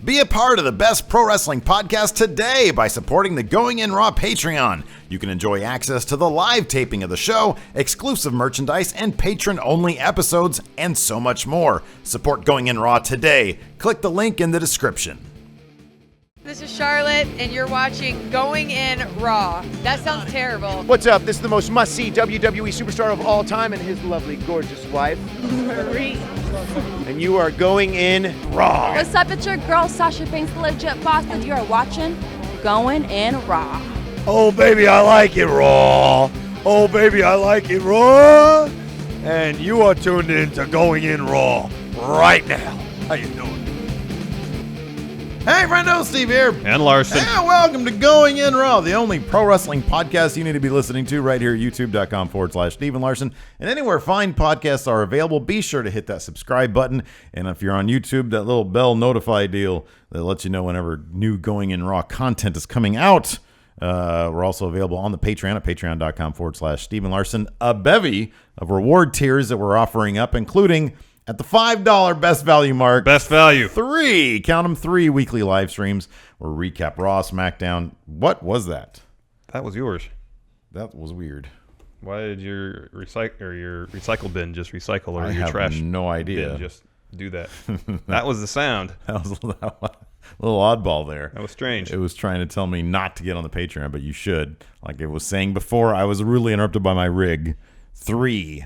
Be a part of the best pro wrestling podcast today by supporting the Going In Raw Patreon. You can enjoy access to the live taping of the show, exclusive merchandise, and patron-only episodes, and so much more. Support Going In Raw today. Click the link in the description. This is Charlotte, and you're watching Going In Raw. That sounds terrible. What's up? This is the most must-see WWE superstar of all time and his lovely, gorgeous wife, Marie. and you are going in Raw. What's up? It's your girl, Sasha Banks, the legit boss, and you are watching Going In Raw. Oh, baby, I like it raw. Oh, baby, I like it raw. And you are tuned in to Going In Raw right now. How you doing? Hey, friendo, Steve here. And Larson. And welcome to Going In Raw, the only pro wrestling podcast you need to be listening to right here at youtube.com/Steven Larson. And anywhere fine podcasts are available, be sure to hit that subscribe button. And if you're on YouTube, that little bell notify deal that lets you know whenever new Going In Raw content is coming out. We're also available on the Patreon at patreon.com/Steven Larson. A bevy of reward tiers that we're offering up, including at the $5 best value mark. Best value. 3 weekly live streams where we recap Raw, SmackDown. What was that? That was yours. That was weird. Why did your recycle bin just recycle, or I your have trash no idea. bin just do that? That was the sound. That was a little oddball there. That was strange. It was trying to tell me not to get on the Patreon, but you should. Like it was saying before, I was rudely interrupted by my rig. Three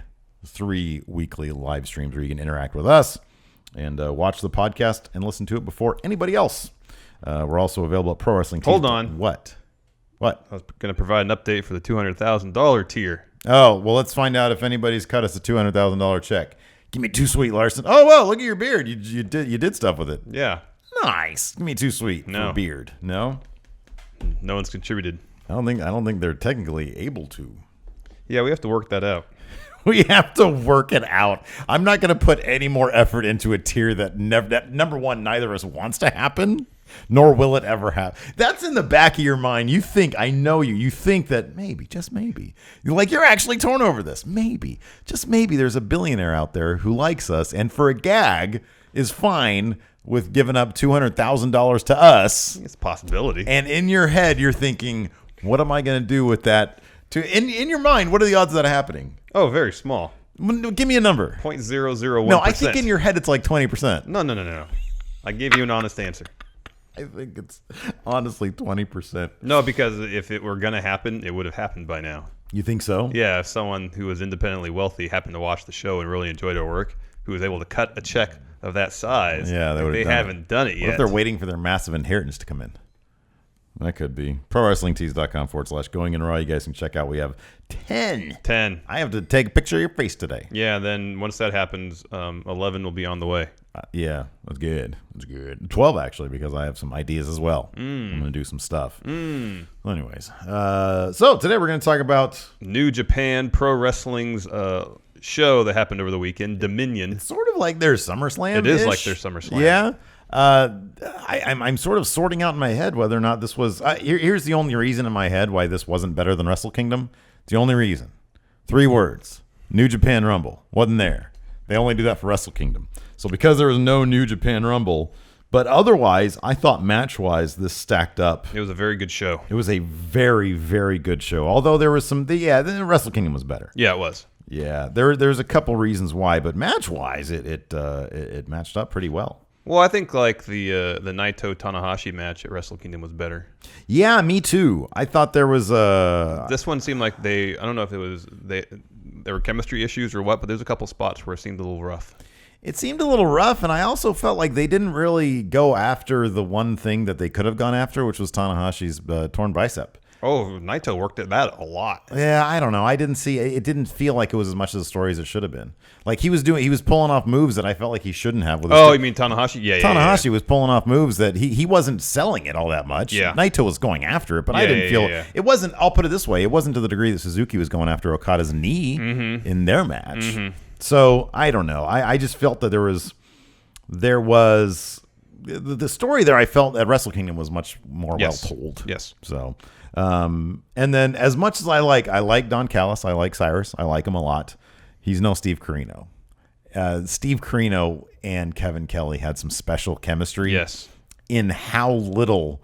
weekly live streams where you can interact with us and watch the podcast and listen to it before anybody else. We're also available at Pro Wrestling. Hold on. What? I was going to provide an update for the $200,000 tier. Oh, well, let's find out if anybody's cut us a $200,000 check. Give me 2 sweet, Larson. Oh, well, look at your beard. You did stuff with it. Yeah. Nice. Give me 2 sweet for a beard. No? No one's contributed. I don't think they're technically able to. Yeah, we have to work that out. We have to work it out. I'm not going to put any more effort into a tier that number one, neither of us wants to happen, nor will it ever happen. That's in the back of your mind. You think, I know you think that maybe, just maybe, you're actually torn over this. Maybe, just maybe there's a billionaire out there who likes us and for a gag is fine with giving up $200,000 to us. It's a possibility. And in your head, you're thinking, what am I going to do with that? In your mind, what are the odds of that happening? Oh, very small. Give me a number. 0.001%. No, I think in your head it's like 20%. No. I gave you an honest answer. I think it's honestly 20%. No, because if it were going to happen, it would have happened by now. You think so? Yeah, if someone who was independently wealthy happened to watch the show and really enjoyed our work, who was able to cut a check of that size, yeah, they haven't done it yet. What if they're waiting for their massive inheritance to come in? That could be. ProWrestlingTees.com/Going In Raw. You guys can check out. We have 10. I have to take a picture of your face today. Yeah, then once that happens, 11 will be on the way. Yeah, that's good. 12, actually, because I have some ideas as well. I'm going to do some stuff. Well, anyways, so today we're going to talk about New Japan Pro Wrestling's show that happened over the weekend, Dominion. It's sort of like their SummerSlam. It is like their SummerSlam. Yeah. I'm sort of sorting out in my head whether or not this was. Here's the only reason in my head why this wasn't better than Wrestle Kingdom. It's the only reason. 3 words. New Japan Rumble. Wasn't there. They only do that for Wrestle Kingdom. So because there was no New Japan Rumble, but otherwise, I thought match-wise this stacked up. It was a very good show. It was a very, very good show. Although there was some, the Wrestle Kingdom was better. Yeah, it was. Yeah, there's a couple reasons why, but match-wise, it matched up pretty well. Well, I think like the Naito Tanahashi match at Wrestle Kingdom was better. Yeah, me too. I thought there was this one seemed like I don't know if it was there were chemistry issues or what, but there's a couple spots where it seemed a little rough. It seemed a little rough, and I also felt like they didn't really go after the one thing that they could have gone after, which was Tanahashi's torn bicep. Oh, Naito worked at that a lot. Yeah, I don't know. I didn't see it. Didn't feel like it was as much of the story as it should have been. Like he was pulling off moves that I felt like he shouldn't have. You mean Tanahashi? Yeah, Tanahashi was pulling off moves that he wasn't selling it all that much. Yeah, Naito was going after it, but I didn't feel it wasn't. I'll put it this way: it wasn't to the degree that Suzuki was going after Okada's knee in their match. So I don't know. I just felt that there was the story there. I felt at Wrestle Kingdom was much more well told. Yes. So. And then as much as I like Don Callis, I like Cyrus, I like him a lot. He's no Steve Corino. Steve Corino and Kevin Kelly had some special chemistry. Yes. in how little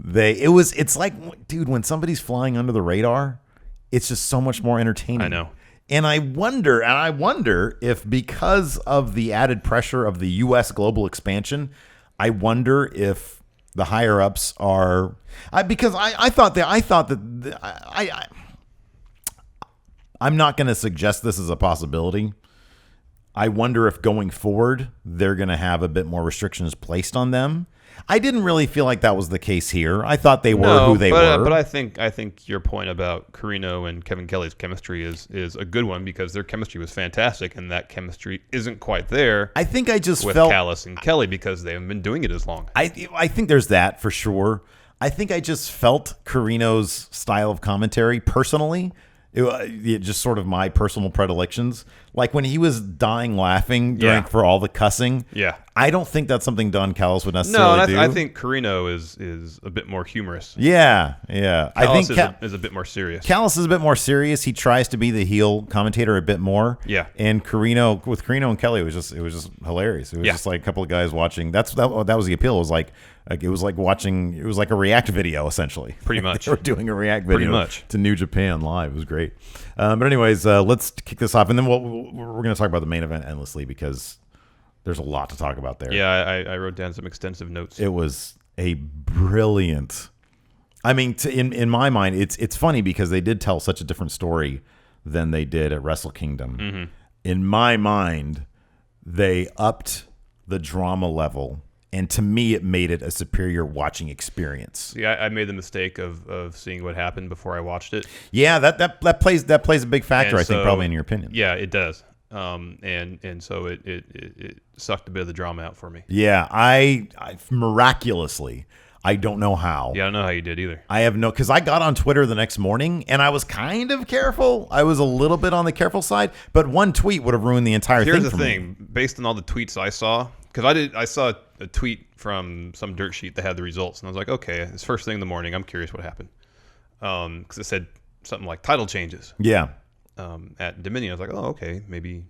it's like, dude, when somebody's flying under the radar, it's just so much more entertaining. I know. And I wonder if because of the added pressure of the U.S. global expansion, I wonder if the higher ups are, because I thought that I'm not going to suggest this is a possibility. I wonder if going forward, they're going to have a bit more restrictions placed on them. I didn't really feel like that was the case here. I thought they were who they were. But I think your point about Carino and Kevin Kelly's chemistry is a good one, because their chemistry was fantastic, and that chemistry isn't quite there. I think I just with felt Callis and Kelly, because they haven't been doing it as long. I think there's that for sure. I think I just felt Carino's style of commentary personally. It just sort of my personal predilections. Like when he was dying laughing for all the cussing. Yeah. I don't think that's something Don Callis would necessarily do. I think Carino is a bit more humorous. Yeah. Callis is a bit more serious. Callis is a bit more serious. He tries to be the heel commentator a bit more. Yeah. And Carino and Kelly, it was just hilarious. It was just like a couple of guys watching. That was the appeal. It was like a React video essentially. Pretty much. They were doing a React video to New Japan live. It was great. But anyways, let's kick this off, and then we're going to talk about the main event endlessly, because there's a lot to talk about there. Yeah, I wrote down some extensive notes. It was a brilliant. I mean, in my mind, it's funny because they did tell such a different story than they did at Wrestle Kingdom. Mm-hmm. In my mind, they upped the drama level. And to me, it made it a superior watching experience. Yeah, I made the mistake of seeing what happened before I watched it. Yeah, that plays a big factor, I think, probably in your opinion. Yeah, it does. And so it sucked a bit of the drama out for me. Yeah, I miraculously, I don't know how. Yeah, I don't know how you did either. I have because I got on Twitter the next morning and I was kind of careful. I was a little bit on the careful side, but one tweet would have ruined the entire thing. Here's the thing, based on all the tweets I saw, because I saw a tweet from some dirt sheet that had the results, and I was like, okay, it's first thing in the morning. I'm curious what happened, because it said something like title changes. Yeah. At Dominion, I was like, oh, okay, maybe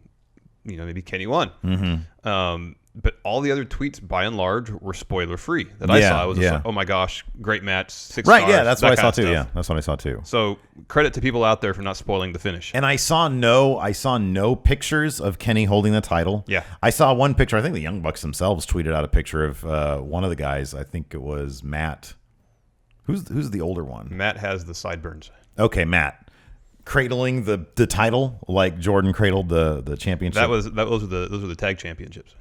Kenny won. Mm-hmm. But all the other tweets, by and large, were spoiler free that I saw. I was just like, oh my gosh, great match, 6 stars. Right, yeah, that's what I saw too. Yeah, that's what I saw too. So credit to people out there for not spoiling the finish. And I saw no pictures of Kenny holding the title. Yeah, I saw one picture. I think the Young Bucks themselves tweeted out a picture of one of the guys. I think it was Matt. Who's the older one? Matt has the sideburns. Okay, Matt. Cradling the title like Jordan cradled the championship. Those were the tag championships.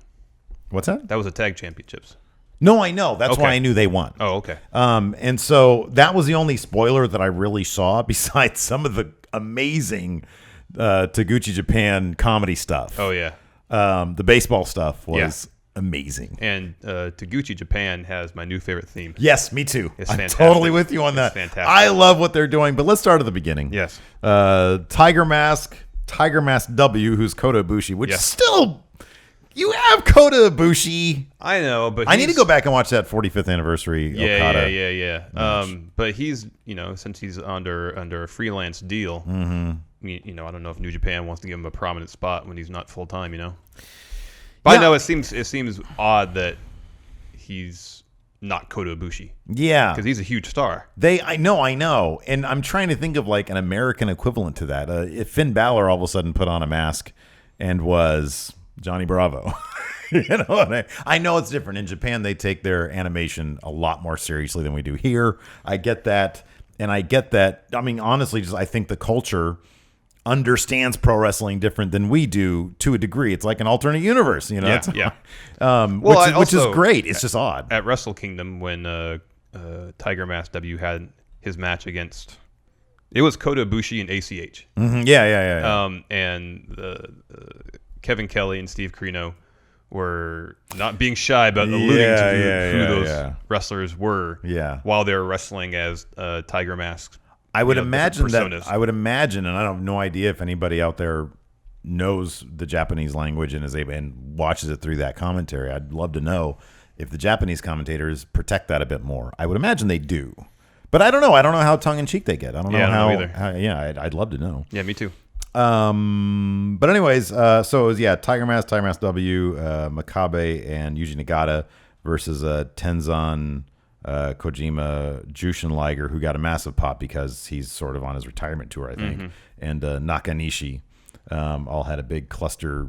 What's that? That was the tag championships. No, I know. That's why I knew they won. Oh, okay. And so that was the only spoiler that I really saw, besides some of the amazing Taguchi Japan comedy stuff. Oh yeah. The baseball stuff was amazing. And Taguchi Japan has my new favorite theme. Yes, me too. It's I'm fantastic. totally with you on that. Fantastic. I love what they're doing, but let's start at the beginning. Yes. Tiger Mask W, who's Kota Ibushi, which still... You have Kota Ibushi. I know, but I need to go back and watch that 45th anniversary Okada. Yeah. But he's, since he's under a freelance deal, I don't know if New Japan wants to give him a prominent spot when he's not full time. But I know it seems odd that he's not Kota Ibushi. Yeah, because he's a huge star. I know, and I'm trying to think of like an American equivalent to that. If Finn Balor all of a sudden put on a mask and was Johnny Bravo. I know it's different. In Japan, they take their animation a lot more seriously than we do here. I get that. And I get that. I mean, honestly, I think the culture understands pro wrestling different than we do to a degree. It's like an alternate universe, Yeah. Which is great. It's just odd. At Wrestle Kingdom, when Tiger Mask W had his match against... It was Kota Ibushi and ACH. Mm-hmm. Yeah. And Kevin Kelly and Steve Carino were not being shy about alluding to who those wrestlers were while they were wrestling as Tiger Masks. I would imagine, and I have no idea if anybody out there knows the Japanese language and watches it through that commentary. I'd love to know if the Japanese commentators protect that a bit more. I would imagine they do. But I don't know. I don't know how tongue-in-cheek they get. I don't know how I'd love to know. Yeah, me too. But anyways, so it was, Tiger Mask W, Makabe, and Yuji Nagata versus Tenzan Kojima Jushin Liger, who got a massive pop because he's sort of on his retirement tour, I think, and Nakanishi all had a big cluster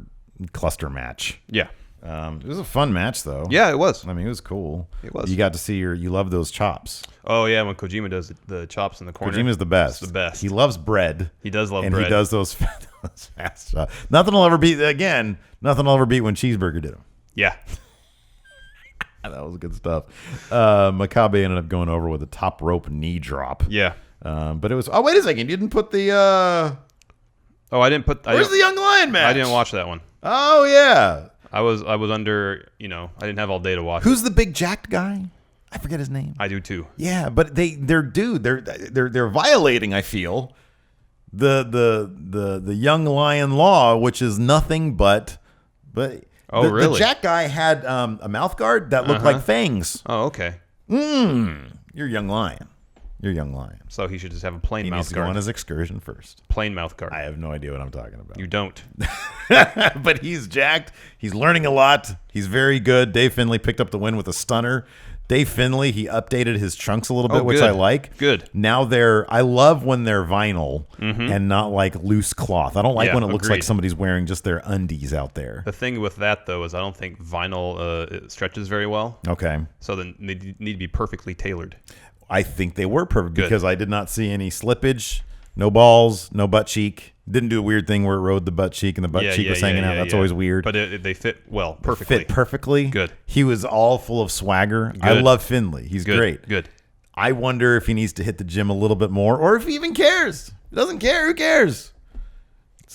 match. Yeah. It was a fun match, though. Yeah, it was. I mean, it was cool. It was. You got to see you love those chops. Oh, yeah, when Kojima does the chops in the corner. Kojima's the best. It's the best. He loves bread. He does love and bread. And he does those fast chops. Nothing will ever beat when Cheeseburger did them. Yeah. That was good stuff. Makabe ended up going over with a top rope knee drop. Yeah. But it was... Oh, wait a second. You didn't put the... Oh, I didn't put... Where's the Young Lion match? I didn't watch that one. Oh, yeah. I was under... I didn't have all day to watch. Who's the big jacked guy? I forget his name. I do, too. Yeah, but they're violating, I feel, the Young Lion law, which is nothing but... Oh, really? The jack guy had a mouth guard that looked like fangs. Oh, okay. You're Young Lion. You're Young Lion. So he should just have a plain He mouth needs to go guard. on his excursion first. Plain mouth guard. I have no idea what I'm talking about. You don't. But he's jacked. He's learning a lot. He's very good. Dave Finlay picked up the win with a stunner. Dave Finlay, he updated his trunks a little bit, which I like. Good. Now I love when they're vinyl and not like loose cloth. I don't like when it looks like somebody's wearing just their undies out there. The thing with that, though, is I don't think vinyl it stretches very well. Okay. So then they need to be perfectly tailored. I think they were perfect because I did not see any slippage, no balls, no butt cheek. Didn't do a weird thing where it rode the butt cheek and the butt cheek was hanging out. That's always weird. But they fit well, perfectly. Fit perfectly. Good. He was all full of swagger. Good. I love Finlay. He's Good. great. Good. I wonder if he needs to hit the gym a little bit more or if he even cares. He doesn't care. Who cares?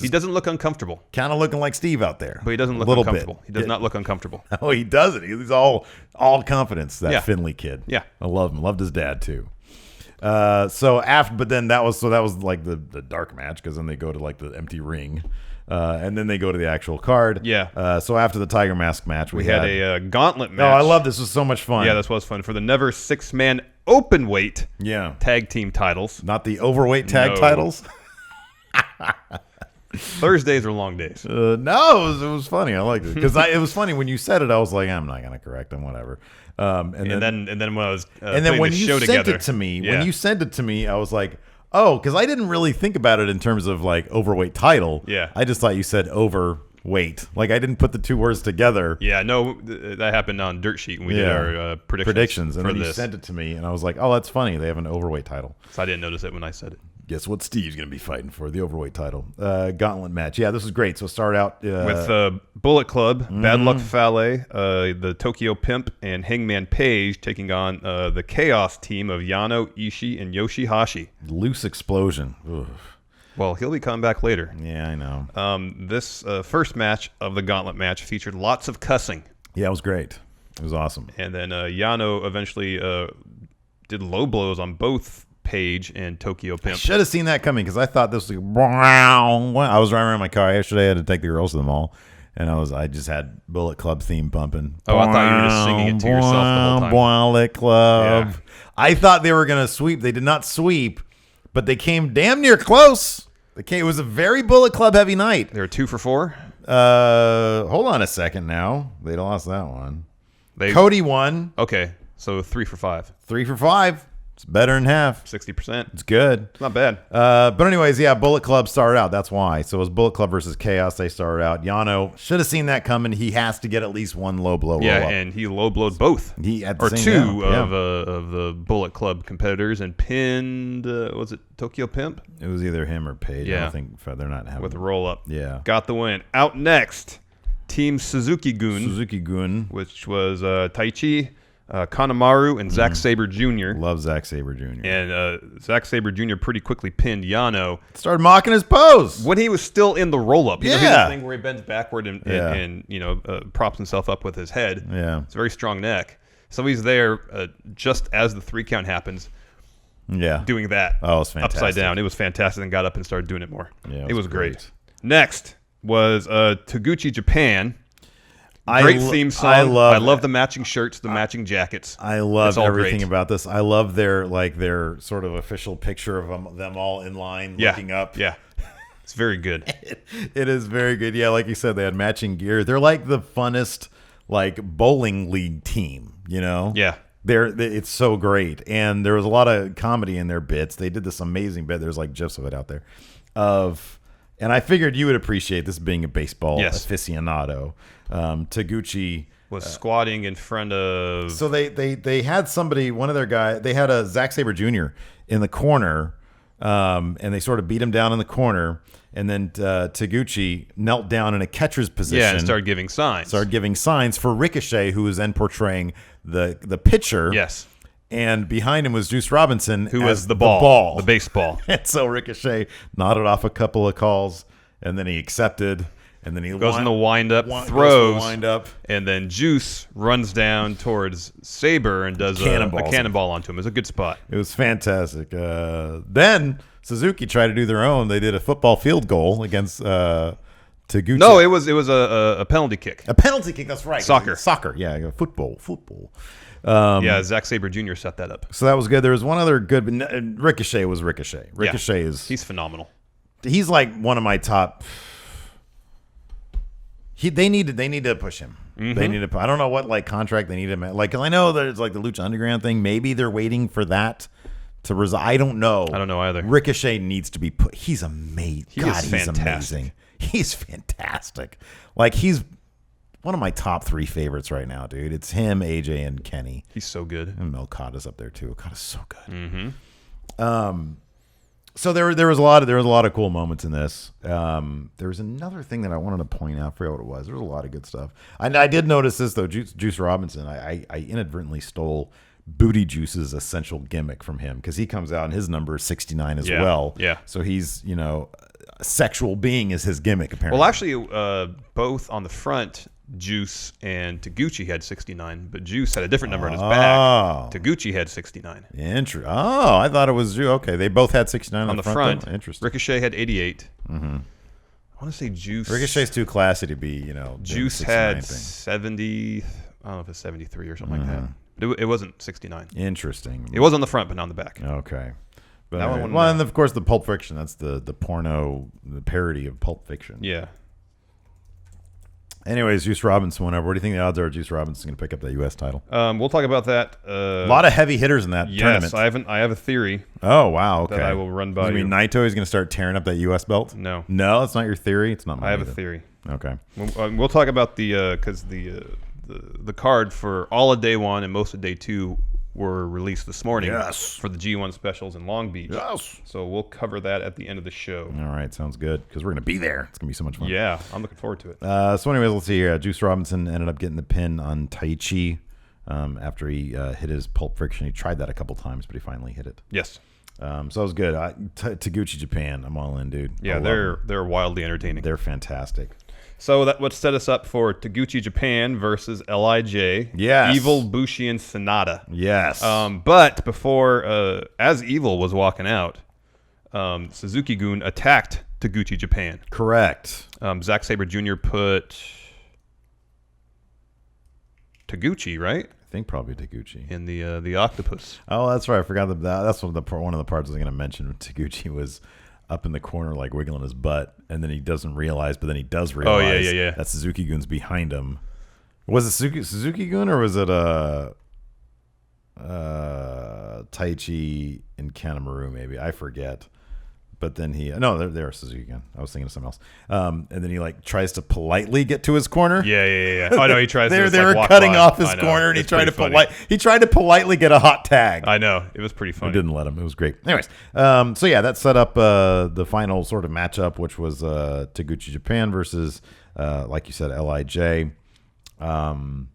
He doesn't look uncomfortable. Kind of looking like Steve out there. But he doesn't look uncomfortable. He does not look uncomfortable. Oh, he doesn't. He's all confidence, that Finlay kid. Yeah. I love him. Loved his dad, too. But then that was like the dark match because then they go to like the empty ring, and then they go to the actual card. Yeah. So after the Tiger Mask match, we had a gauntlet match. Oh, I love this. It was so much fun. Yeah, this was fun for the never 6-man open weight. Yeah. Tag team titles. Not the overweight tag titles. Thursdays are long days. No, it was funny. I liked it because it was funny when you said it. I was like, I'm not gonna correct him, whatever. And then when I was when the you show sent together, it to me, I was like, oh, because I didn't really think about it in terms of like overweight title. Yeah, I just thought you said overweight. Like I didn't put the two words together. Yeah, no, that happened on Dirt Sheet when we did our predictions. And then you sent it to me, and I was like, oh, that's funny. They have an overweight title. So I didn't notice it when I said it. Guess what Steve's going to be fighting for? The overweight title. Gauntlet match. Yeah, this was great. So start out with Bullet Club, Bad Luck Fale, the Tokyo Pimp, and Hangman Page taking on the Chaos team of Yano, Ishii, and Yoshihashi. Loose explosion. Ugh. Well, he'll be coming back later. Yeah, I know. This first match of the Gauntlet match featured lots of cussing. Yeah, it was great. It was awesome. And then Yano eventually did low blows on both Page and Tokyo Pimp. I should have seen that coming because I thought this was I was driving around my car yesterday. I had to take the girls to the mall, and I just had Bullet Club theme pumping. Oh, I thought you were just singing it to yourself the whole time. Bullet Club. Yeah. I thought they were gonna sweep. They did not sweep, but they came damn near close. It was a very Bullet Club heavy night. They were 2 for 4. Hold on a second now. They lost that one. Cody won. Okay, so 3 for 5. 3 for 5. It's better than half. 60%. It's good. It's not bad. But anyways, yeah, Bullet Club started out. That's why. So it was Bullet Club versus Chaos. They started out. Yano should have seen that coming. He has to get at least one low blow. Yeah, roll up. and he low blowed both. Or two of the Bullet Club competitors and pinned. Was it Tokyo Pimp? It was either him or Page. Yeah. I don't think they're not having with a roll up. Yeah, got the win. Out next, Team Suzuki-gun, which was Taichi, Kanemaru, and Zack Sabre Jr. Love Zack Sabre Jr. And Zack Sabre Jr. pretty quickly pinned Yano. Started mocking his pose when he was still in the roll-up. You know, he does the thing where he bends backward and props himself up with his head. Yeah, it's a very strong neck. So he's there just as the 3 count happens. Yeah, doing that. Oh, it was fantastic. Upside down. It was fantastic, and got up and started doing it more. Yeah, it was great. Next was Taguchi Japan. Great theme song. I love the matching shirts, the matching jackets. I love everything about this. I love their sort of official picture of them all in line looking up. Yeah, it's very good. It is very good. Yeah, like you said, they had matching gear. They're like the funnest like bowling league team, you know? Yeah. It's so great. And there was a lot of comedy in their bits. They did this amazing bit. There's like gifs of it out there and I figured you would appreciate this being a baseball aficionado. Taguchi was squatting in front of. So they had somebody, one of their guys, they had a Zack Sabre Jr. in the corner, and they sort of beat him down in the corner. And then Taguchi knelt down in a catcher's position. Yeah, and started giving signs for Ricochet, who was then portraying the pitcher. Yes. And behind him was Juice Robinson, who was the ball, the baseball. And so Ricochet nodded off a couple of calls, and then he accepted. And then he goes in the wind-up, throws, and then Juice runs down towards Sabre and does a cannonball onto him. It was a good spot. It was fantastic. Then Suzuki tried to do their own. They did a football field goal against Taguchi. No, it was a penalty kick. A penalty kick, that's right. Soccer. Yeah, football. Zack Sabre Jr. set that up. So that was good. There was one other good, but Ricochet was Ricochet. He's phenomenal. He's like one of my top. They need to push him. Mm-hmm. They need to. I don't know what like contract they need him at. Like, cause I know there's like the Lucha Underground thing. Maybe they're waiting for that to resign. I don't know. I don't know either. Ricochet needs to be put. He's amazing. He's amazing. He's fantastic. Like he's one of my top 3 favorites right now, dude. It's him, AJ, and Kenny. He's so good. And Okada's up there too. Okada's so good. Mm-hmm. So there was a lot of cool moments in this. There was another thing that I wanted to point out. I forget what it was. There was a lot of good stuff. I did notice this though. Juice Robinson. I inadvertently stole Booty Juice's essential gimmick from him because he comes out and his number is 69 as well. Yeah. So he's a sexual being is his gimmick apparently. Well, actually, both on the front, Juice and Taguchi had 69, but Juice had a different number on his back. Taguchi had 69. I thought it was okay. They both had 69 on the front. Interesting. Ricochet had 88. Mm-hmm. I want to say Juice. Ricochet's too classy to be, Juice had 70. I don't know if it's 73 or something like that. But it wasn't 69. Interesting. It was on the front, but not on the back. Okay. But and of course the Pulp Fiction. That's the porno, the parody of Pulp Fiction. Yeah. Anyways, Juice Robinson went over. What do you think the odds are Juice Robinson going to pick up that U.S. title? We'll talk about that. A lot of heavy hitters in that tournament. Yes, I have a theory. Oh, wow. Okay. That I will run by you. mean Naito is going to start tearing up that U.S. belt? No. No, that's not your theory? It's not mine I have either. a theory. Okay. We'll talk about because the card for all of day 1 and most of day 2 were released this morning for the G1 specials in Long Beach. Yes. So we'll cover that at the end of the show. All right, sounds good because we're going to be there. It's going to be so much fun. Yeah, I'm looking forward to it. So anyways, let's see here. Juice Robinson ended up getting the pin on Taichi after he hit his Pulp Friction. He tried that a couple times, but he finally hit it. Yes. So it was good. Taguchi Japan, I'm all in, dude. Yeah, they're wildly entertaining. They're fantastic. So that would set us up for Taguchi Japan versus LIJ. Yes. Evil, Bushi, and Sonata. Yes. But before, as Evil was walking out, Suzuki-gun attacked Taguchi Japan. Correct. Zack Sabre Jr. put Taguchi, right? I think probably Taguchi. In the octopus. Oh, that's right. I forgot that. That's one of the parts I was going to mention. Taguchi was up in the corner, like wiggling his butt, and then he doesn't realize, but then he does realize. Oh, yeah. That Suzuki-gun's behind him. Was it Suzuki-gun or was it Taichi and Kanemaru? Maybe I forget. But then they're Suzuki-gun. I was thinking of something else. And then he like tries to politely get to his corner. Yeah. Oh no, he tries. They were cutting off his corner, and he tried to politely get a hot tag. I know, it was pretty funny. It didn't let him. It was great. Anyways, so yeah, that set up the final sort of matchup, which was Taguchi Japan versus, like you said, LIJ. And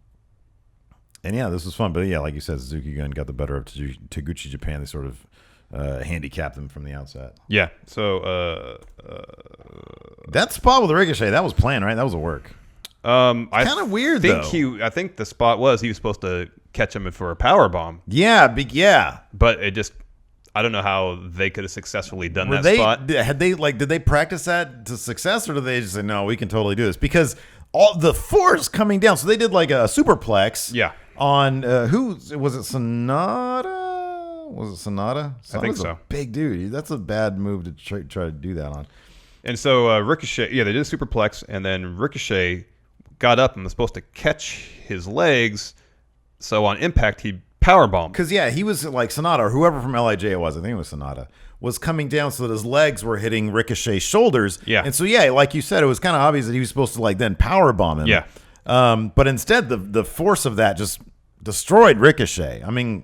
yeah, this was fun. But yeah, like you said, Suzuki-gun got the better of Taguchi Japan. They sort of handicapped him from the outset. Yeah. So that spot with Ricochet, that was planned, right? That was a work. Kind of weird, though. I think the spot was he was supposed to catch him for a power bomb. Yeah. But it just, I don't know how they could have successfully done that spot. Did they practice that to success, or did they just say, no, we can totally do this? Because all the force coming down. So they did like a superplex. Yeah. On who was it? Sonata. Was it Sonata? I think so. A big dude. That's a bad move to try to do that on. And so Ricochet, they did a superplex, and then Ricochet got up and was supposed to catch his legs. So on impact, he powerbombed. Because, he was like Sonata, or whoever from LIJ it was, I think it was Sonata, was coming down so that his legs were hitting Ricochet's shoulders. Yeah. And so, like you said, it was kind of obvious that he was supposed to like then powerbomb him. Yeah. But instead, the force of that just destroyed Ricochet. I mean,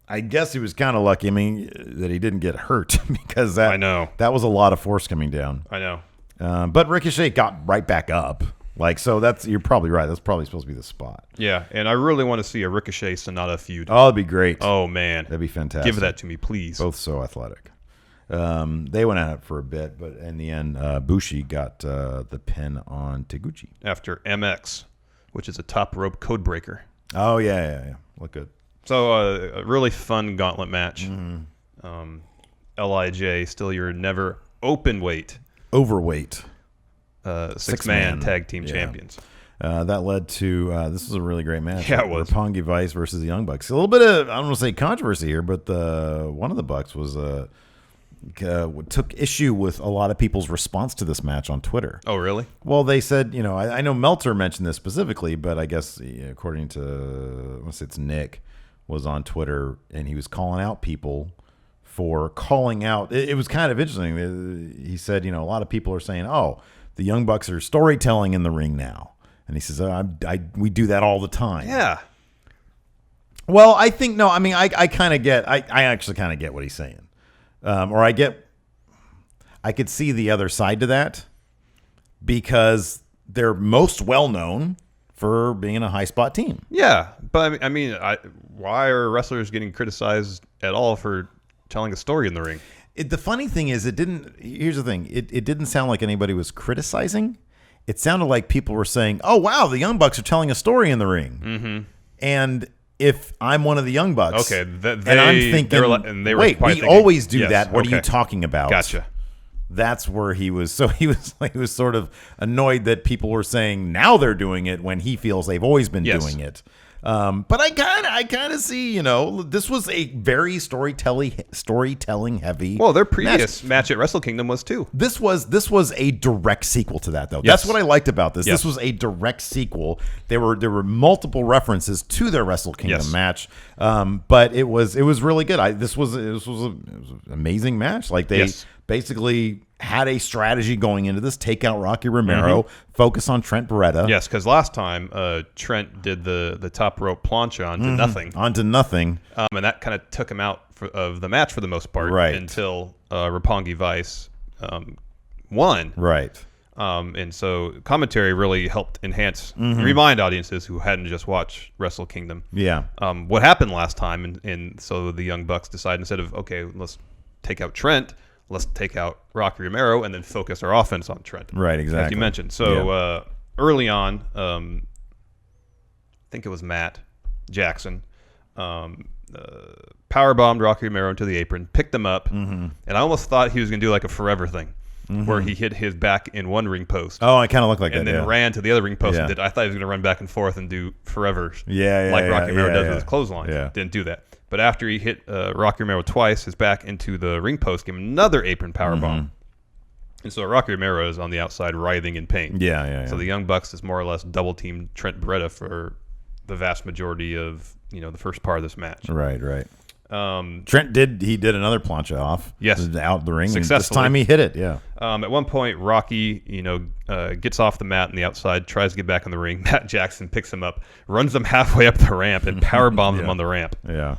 I guess he was kind of lucky. I mean, that he didn't get hurt because I know that was a lot of force coming down. I know. But Ricochet got right back up. Like, so you're probably right. That's probably supposed to be the spot. Yeah, and I really want to see a Ricochet Sonata feud. Oh, that'd be great. Oh, man. That'd be fantastic. Give that to me, please. Both so athletic. They went at it for a bit, but in the end, Bushi got the pin on Taguchi. After MX, which is a top rope code breaker. Oh, yeah. Look good. So a really fun gauntlet match. LIJ, still your never open weight. Overweight. Six-man tag team champions. That led to this was a really great match. Yeah, it was. Roppongi Vice versus the Young Bucks. A little bit of, I don't want to say controversy here, but one of the Bucks was took issue with a lot of people's response to this match on Twitter. Oh, really? Well, they said, I know Meltzer mentioned this specifically, but I guess according to, I want to say it's Nick, was on Twitter, and he was calling out people for calling out. It was kind of interesting. He said, a lot of people are saying, oh, the Young Bucks are storytelling in the ring now. And he says, we do that all the time. Yeah. Well, I think, no, I mean, I kind of get, I actually kind of get what he's saying. Or I could see the other side to that because they're most well known for being a high spot team. Yeah. But I mean, why are wrestlers getting criticized at all for telling a story in the ring? The funny thing is, here's the thing. It didn't sound like anybody was criticizing. It sounded like people were saying, oh, wow, the Young Bucks are telling a story in the ring. Mm-hmm. And if I'm one of the Young Bucks, okay, and I'm thinking, wait, we always do that. What are you talking about? Gotcha. That's where he was. So he was sort of annoyed that people were saying now they're doing it when he feels they've always been doing it. But I kind of see, this was a very storytelling heavy. Well, their previous match at Wrestle Kingdom was too. This was a direct sequel to that, though. Yes. That's what I liked about this. Yes. This was a direct sequel. There were multiple references to their Wrestle Kingdom match, but it was really good. This was an amazing match. Like they basically had a strategy going into this: take out Rocky Romero, focus on Trent Beretta. Yes, because last time Trent did the top rope plancha onto nothing, and that kind of took him out of the match for the most part, right? Until Roppongi Vice won, right? And so commentary really helped enhance, remind audiences who hadn't just watched Wrestle Kingdom, what happened last time, and so the Young Bucks decided instead of let's take out Trent. Let's take out Rocky Romero and then focus our offense on Trent. Right, exactly. Like you mentioned. So early on, I think it was Matt Jackson, powerbombed Rocky Romero into the apron, picked him up, and I almost thought he was going to do like a forever thing, where he hit his back in one ring post. Oh, it kind of looked like that. And then ran to the other ring post and did. I thought he was going to run back and forth and do forever. Like Rocky Romero does with his clothesline. Yeah. Didn't do that. But after he hit Rocky Romero twice, his back into the ring post, gave him another apron powerbomb. And so Rocky Romero is on the outside writhing in pain. Yeah. So the Young Bucks is more or less double team Trent Beretta for the vast majority of the first part of this match. Right. Trent did another plancha off. Yes. Out the ring. Successfully. This time he hit it. Yeah. At one point, Rocky, gets off the mat on the outside, tries to get back on the ring. Matt Jackson picks him up, runs him halfway up the ramp, and power bombs him on the ramp. Yeah.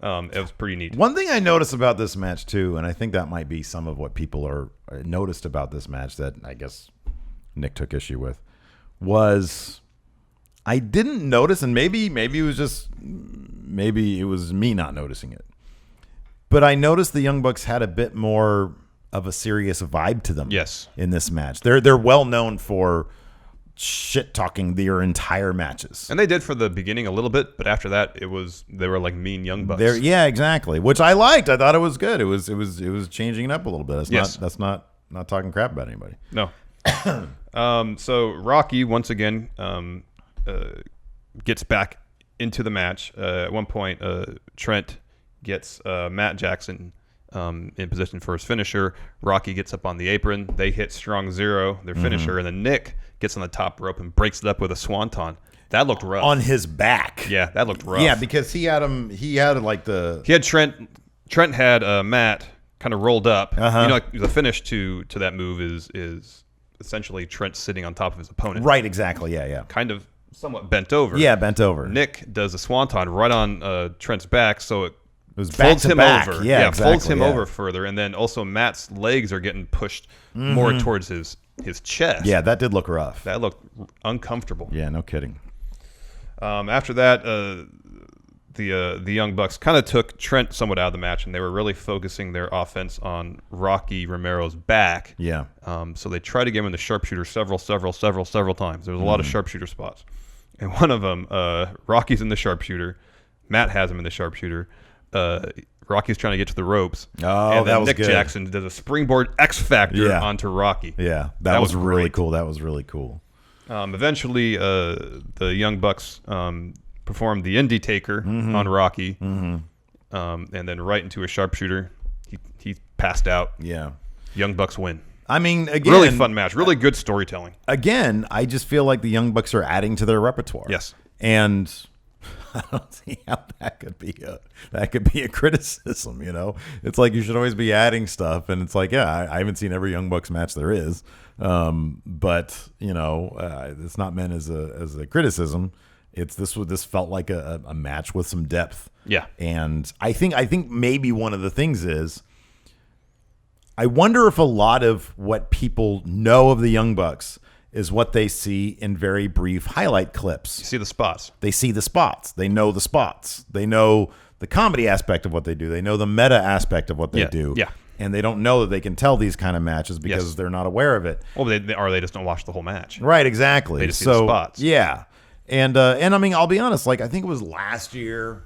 It was pretty neat. One thing I noticed about this match too, and I think that might be some of what people are noticed about this match that I guess Nick took issue with, was I didn't notice, and maybe it was me not noticing it, but I noticed the Young Bucks had a bit more of a serious vibe to them. Yes. In this match, they're well known for shit talking their entire matches, and they did for the beginning a little bit, but after that they were like mean Young Bucks. Yeah, exactly, which I liked. I thought it was good. It was changing it up a little bit. That's not talking crap about anybody. No. So Rocky once again gets back into the match. At one point, Trent gets Matt Jackson in position for his finisher. Rocky gets up on the apron. They hit Strong Zero, their finisher, and then Nick gets on the top rope and breaks it up with a swanton. That looked rough. On his back. Yeah, that looked rough. Yeah, because he had like the... He had Trent had Matt kind of rolled up. Uh-huh. You know, like the finish to that move is essentially Trent sitting on top of his opponent. Right, exactly. Yeah. Kind of somewhat bent over. Yeah, bent over. Nick does a swanton right on Trent's back, so it was back folds to him back. over. Yeah, exactly, folds him yeah. over further, and then also Matt's legs are getting pushed more towards his chest. Yeah, that did look rough. That looked uncomfortable. Yeah, no kidding. After that, the Young Bucks kind of took Trent somewhat out of the match, and they were really focusing their offense on Rocky Romero's back. Yeah. So they tried to get him in the sharpshooter several times. There was a lot of sharpshooter spots. And one of them, Rocky's in the sharpshooter. Matt has him in the sharpshooter. Rocky's trying to get to the ropes. Oh, and then that was Nick good. Jackson does a springboard X Factor onto Rocky. Yeah, that was really great. cool. That was really cool. Eventually, the Young Bucks performed the Indie Taker on Rocky, and then right into a sharpshooter. He passed out. Yeah. Young Bucks win. I mean, again, Really fun match. Really good storytelling. Again, I just feel like the Young Bucks are adding to their repertoire. Yes. And I don't see how that could be a criticism. You know, it's like you should always be adding stuff, and it's like, yeah, I haven't seen every Young Bucks match there is, but you know, it's not meant as a criticism. This felt like a match with some depth. Yeah. And I think maybe one of the things is, I wonder if a lot of what people know of the Young Bucks is what they see in very brief highlight clips. You see the spots. They see the spots. They know the spots. They know the comedy aspect of what they do. They know the meta aspect of what they do. Yeah. And they don't know that they can tell these kind of matches because they're not aware of it. Well, they just don't watch the whole match. Right, exactly. They just see the spots. Yeah. And I mean, I'll be honest, like I think it was last year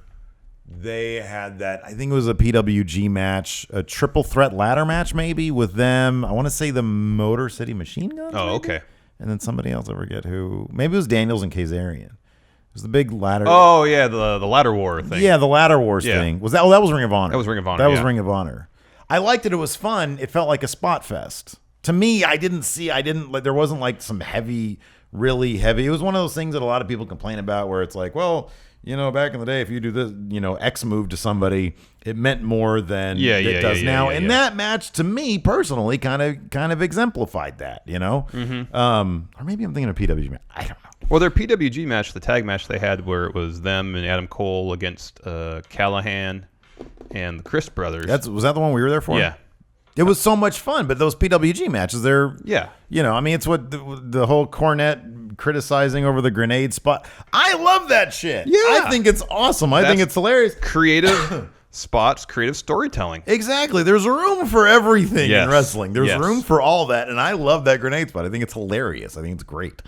they had that, I think it was a PWG match, a triple threat ladder match maybe with them. I want to say the Motor City Machine Guns. Oh, maybe? okay. And then somebody else, I forget who. Maybe it was Daniels and Kazarian. It was the big ladder. Oh, yeah, the ladder war thing. Yeah, the ladder wars thing. Was that? Oh, that was Ring of Honor. That was Ring of Honor, That was yeah. Ring of Honor. I liked it. It was fun. It felt like a spot fest. To me, there wasn't like some heavy, really heavy. It was one of those things that a lot of people complain about where it's like, well, you know, back in the day, if you do this, you know, X move to somebody, it meant more than it does now. And that match, to me personally, kind of exemplified that, you know? Or maybe I'm thinking of PWG match. I don't know. Well, their PWG match, the tag match they had where it was them and Adam Cole against Callahan and the Chris brothers. Was that the one we were there for? Yeah. It was so much fun, but those PWG matches, they're, Yeah. you know, I mean, it's what the whole Cornette criticizing over the grenade spot. I love that shit. Yeah. I think it's awesome. I think it's hilarious. Creative spots, creative storytelling. Exactly. There's room for everything Yes. in wrestling. There's Yes. room for all that, and I love that grenade spot. I think it's hilarious. I think it's great.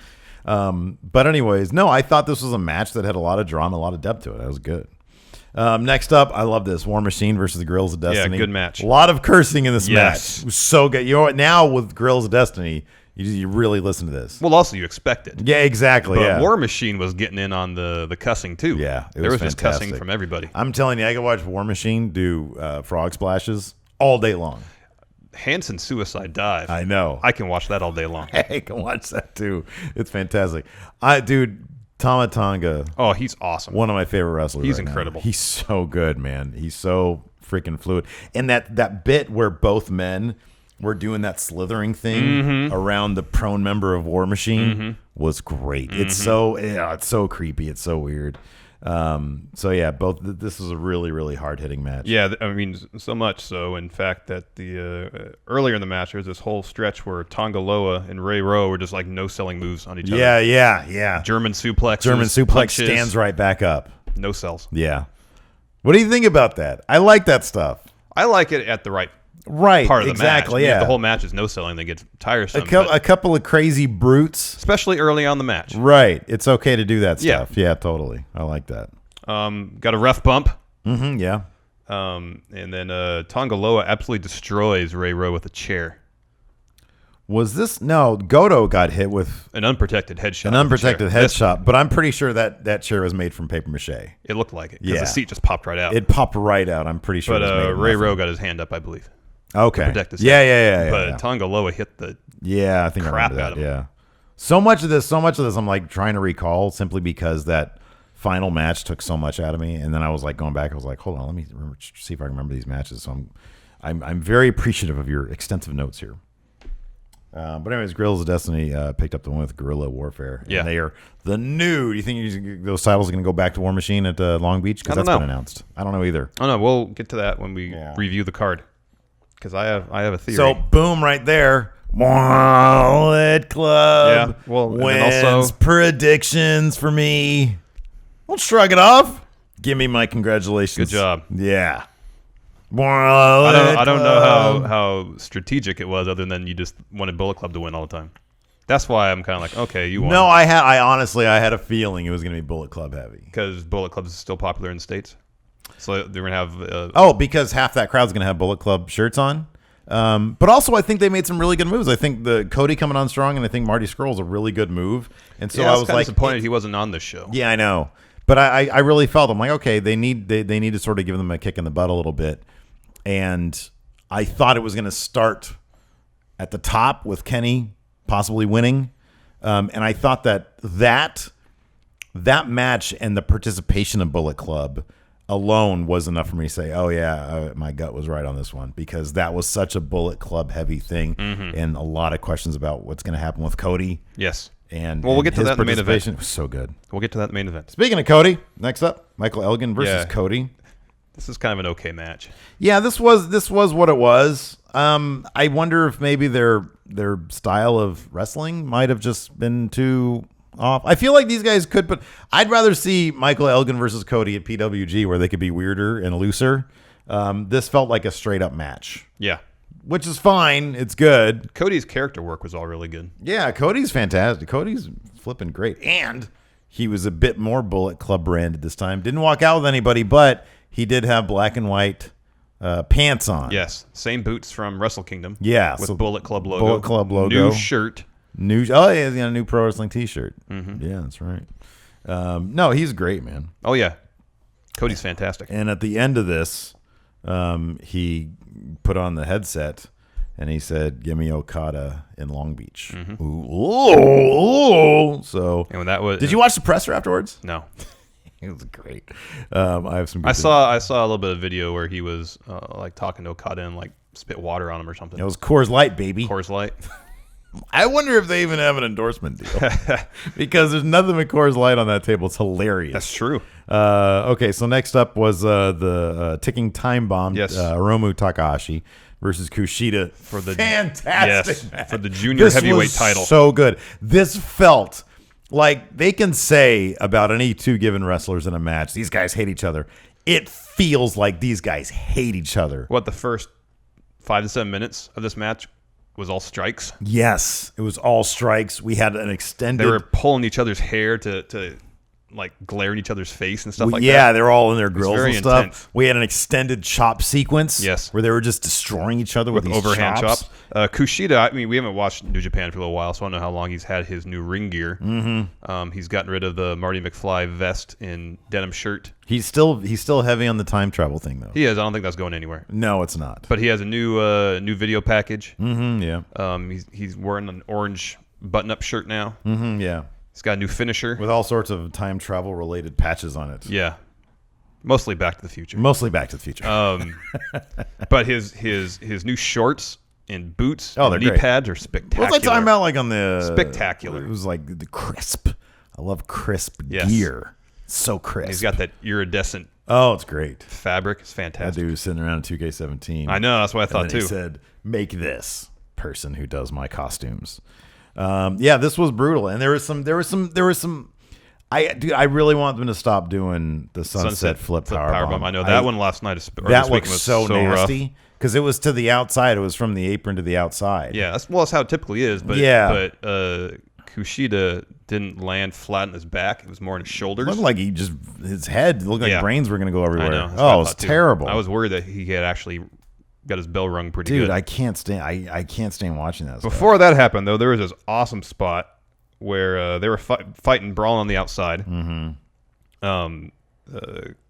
But anyways, no, I thought this was a match that had a lot of drama, a lot of depth to it. That was good. Next up, I love this War Machine versus the Guerrillas of Destiny. Yeah, good match. A lot of cursing in this Yes. match. It was so good. You know what? Now with Guerrillas of Destiny, you really listen to this. Well, also you expect it. Yeah, exactly. But Yeah. War Machine was getting in on the cussing too. Yeah, it there was was just cussing fantastic. from everybody. I'm telling you, I could watch War Machine do frog splashes all day long. Hanson suicide dive. I know. I can watch that all day long. I can watch that too. It's fantastic. Dude, Tama Tonga. Oh, he's awesome. One of my favorite wrestlers. He's right now. incredible. He's so good, man. He's so freaking fluid. And that bit where both men were doing that slithering thing around the prone member of War Machine was great. It's so creepy. It's so weird. So yeah, this is a really, really hard hitting match. Yeah, I mean, so much so, in fact, that the earlier in the match, there was this whole stretch where Tonga Loa and Ray Rowe were just like no-selling moves on each other. Yeah. German suplex. German suplex stands right back up. No sells. Yeah. What do you think about that? I like that stuff. I like it at the right Right, part of the exactly, match. yeah. The whole match is no selling. They get tiresome. A couple of crazy brutes. Especially early on the match. Right. It's okay to do that Yeah. stuff. Yeah, totally. I like that. Got a ref bump. Yeah. And then Tonga Loa absolutely destroys Ray Rowe with a chair. Was this? No, Goto got hit with An unprotected headshot. an unprotected headshot, but I'm pretty sure that chair was made from paper mache. It looked like it. Because Yeah. the seat just popped right out. It popped right out. I'm pretty sure but it was made of Ray nothing. Rowe got his hand up, I believe. Okay. Protect his Yeah, head. yeah. But yeah. Tonga Loa hit the Yeah, I think crap I remember out that. of him. Yeah. So much of this, I'm like trying to recall simply because that final match took so much out of me. And then I was like going back. I was like, hold on, let me see if I can remember these matches. So I'm very appreciative of your extensive notes here. But anyways, Guerrillas of Destiny picked up the one with Guerrilla Warfare. And they are the new. Do you think those titles are going to go back to War Machine at Long Beach? Because that's been announced. I don't know either. Oh no, we'll get to that when we review the card. Because I have a theory. So boom, right there. Wallet Club. Yeah. Well, wins and also predictions for me. We'll shrug it off. Give me my congratulations. Good job. Yeah. I don't know how strategic it was, other than you just wanted Bullet Club to win all the time. That's why I'm kind of like, okay, you won. No, I honestly had a feeling it was going to be Bullet Club heavy because Bullet Club is still popular in the States. So they're going to have because half that crowd's going to have Bullet Club shirts on. But also, I think they made some really good moves. I think the Cody coming on strong, and I think Marty Scurll's a really good move. And so I was like disappointed he wasn't on this show. Yeah, I know. But I really felt, I'm like, okay, they need to sort of give them a kick in the butt a little bit. And I thought it was going to start at the top with Kenny possibly winning. And I thought that match and the participation of Bullet Club alone was enough for me to say, oh, yeah, my gut was right on this one, because that was such a Bullet Club heavy thing and a lot of questions about what's going to happen with Cody. Yes. And we'll get to that in the main event. It was so good. We'll get to that in the main event. Speaking of Cody, next up, Michael Elgin versus Cody. This is kind of an okay match. Yeah, this was what it was. I wonder if maybe their style of wrestling might have just been too off. I feel like these guys could, but I'd rather see Michael Elgin versus Cody at PWG, where they could be weirder and looser. This felt like a straight up match. Yeah. Which is fine. It's good. Cody's character work was all really good. Yeah, Cody's fantastic. Cody's flipping great. And he was a bit more Bullet Club branded this time. Didn't walk out with anybody, but he did have black and white pants on. Yes. Same boots from Wrestle Kingdom. Yeah. With Bullet Club logo. Bullet Club logo. New shirt. A new pro wrestling t-shirt. Mm-hmm. Yeah, that's right. No, he's great, man. Oh, yeah. Cody's fantastic. And at the end of this, he put on the headset and he said, "Give me Okada in Long Beach." Mm-hmm. Ooh. So, and when that was, did you watch the presser afterwards? No. It was great. I have some. I saw a little bit of video where he was like talking to Okada and like spit water on him or something. It was Coors Light, baby. Coors Light. I wonder if they even have an endorsement deal because there's nothing but Coors Light on that table. It's hilarious. That's true. Okay, so next up was the ticking time bomb. Yes. Hiromu Takahashi versus Kushida for the fantastic match. For the junior heavyweight title. So good. This felt like they can say about any two given wrestlers in a match, these guys hate each other. It feels like these guys hate each other. What, the first 5 to 7 minutes of this match was all strikes? Yes, it was all strikes. We had an extended. They were pulling each other's hair to like glare in each other's face and stuff like that. Yeah, they're all in their grills and stuff. Intense. We had an extended chop sequence. Yes, where they were just destroying each other with these overhand chops. Kushida, I mean, we haven't watched New Japan for a little while, so I don't know how long he's had his new ring gear. Mm-hmm. He's gotten rid of the Marty McFly vest and denim shirt. He's still heavy on the time travel thing, though. He is. I don't think that's going anywhere. No, it's not. But he has a new video package. Mm-hmm, yeah. He's wearing an orange button-up shirt now. Mm-hmm, yeah. He's got a new finisher with all sorts of time travel related patches on it. Yeah, mostly Back to the Future. But his new shorts and boots, and knee pads are spectacular. What was I talking about? Like on the spectacular. It was like the crisp. I love crisp gear. So crisp. And he's got that iridescent. Oh, it's great. Fabric. It's fantastic. That dude was sitting around in 2K17. I know. That's what I thought too. He said, "Make this person who does my costumes." Yeah, this was brutal, and there was some. I really want them to stop doing the sunset flip powerbomb. I know that one last night. That looked so nasty because it was to the outside. It was from the apron to the outside. Yeah, that's how it typically is. But Kushida didn't land flat on his back. It was more on his shoulders. It looked like his head looked like brains were going to go everywhere. I know. Oh, it was terrible. I was worried that he had actually got his bell rung pretty good. Dude, I can't stand watching that. Before that happened, though, there was this awesome spot where they were fighting, brawling on the outside. Mm-hmm.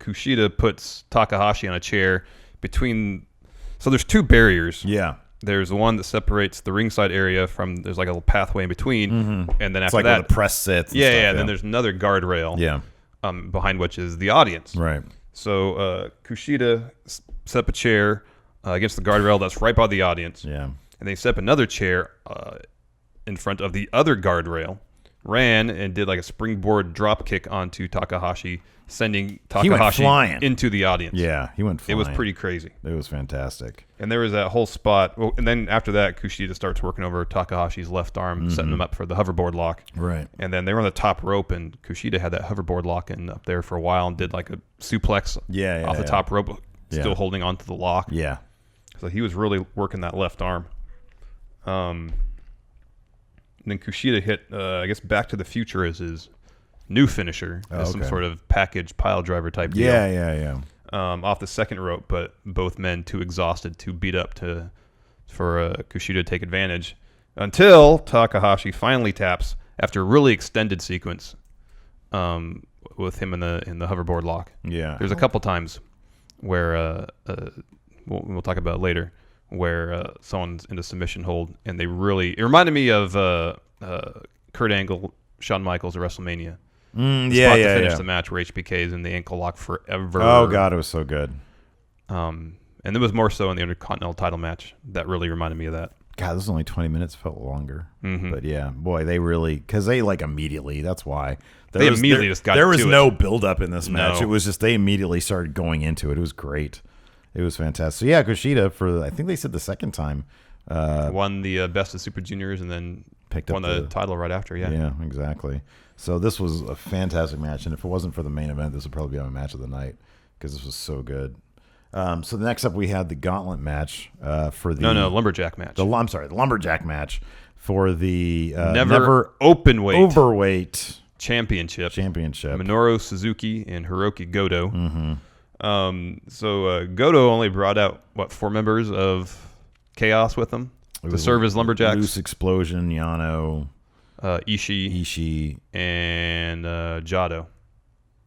Kushida puts Takahashi on a chair between. So there's two barriers. Yeah. There's one that separates the ringside area from. There's like a little pathway in between, and then It's after like that, where the press sits. And yeah, stuff, yeah. Then there's another guardrail. Yeah. Behind which is the audience. Right. So Kushida set up a chair against the guardrail that's right by the audience. Yeah. And they set up another chair in front of the other guardrail, ran and did like a springboard drop kick onto Takahashi, sending Takahashi into the audience. Yeah, he went flying. It was pretty crazy. It was fantastic. And there was that whole spot. Well, and then after that, Kushida starts working over Takahashi's left arm, setting him up for the hoverboard lock. Right. And then they were on the top rope, and Kushida had that hoverboard lock in up there for a while and did like a suplex off the top rope, still holding onto the lock. Yeah. So he was really working that left arm. And then Kushida hit, I guess, Back to the Future as his new finisher, as some sort of package pile driver type deal. Yeah. Off the second rope, but both men too exhausted, too beat up for Kushida to take advantage. Until Takahashi finally taps after a really extended sequence with him in the hoverboard lock. Yeah. There's a couple times where we'll talk about it later, where someone's in a submission hold, and it reminded me of Kurt Angle, Shawn Michaels at WrestleMania. To finish the match where HBK is in the ankle lock forever. Oh God, it was so good. And it was more so in the Intercontinental title match that really reminded me of that. God, this was only 20 minutes. Felt longer, Mm-hmm. but yeah, boy, they really because they like immediately. That's why They immediately just got There was to it. no build up in this match. No. It was just they immediately started going into it. It was great. It was fantastic. So yeah, Kushida for I think they said the second time won the Best of Super Juniors and then picked won up the title right after. Yeah, exactly. So this was a fantastic match, and if it wasn't for the main event, this would probably be my match of the night because this was so good. So the next up, we had the gauntlet match for the lumberjack match. the lumberjack match for the never overweight championship. Minoru Suzuki and Hiroki Goto. So Goto only brought out 4 members of Chaos with him to serve as lumberjacks. Loose Explosion, Yano, Ishii, and Jado.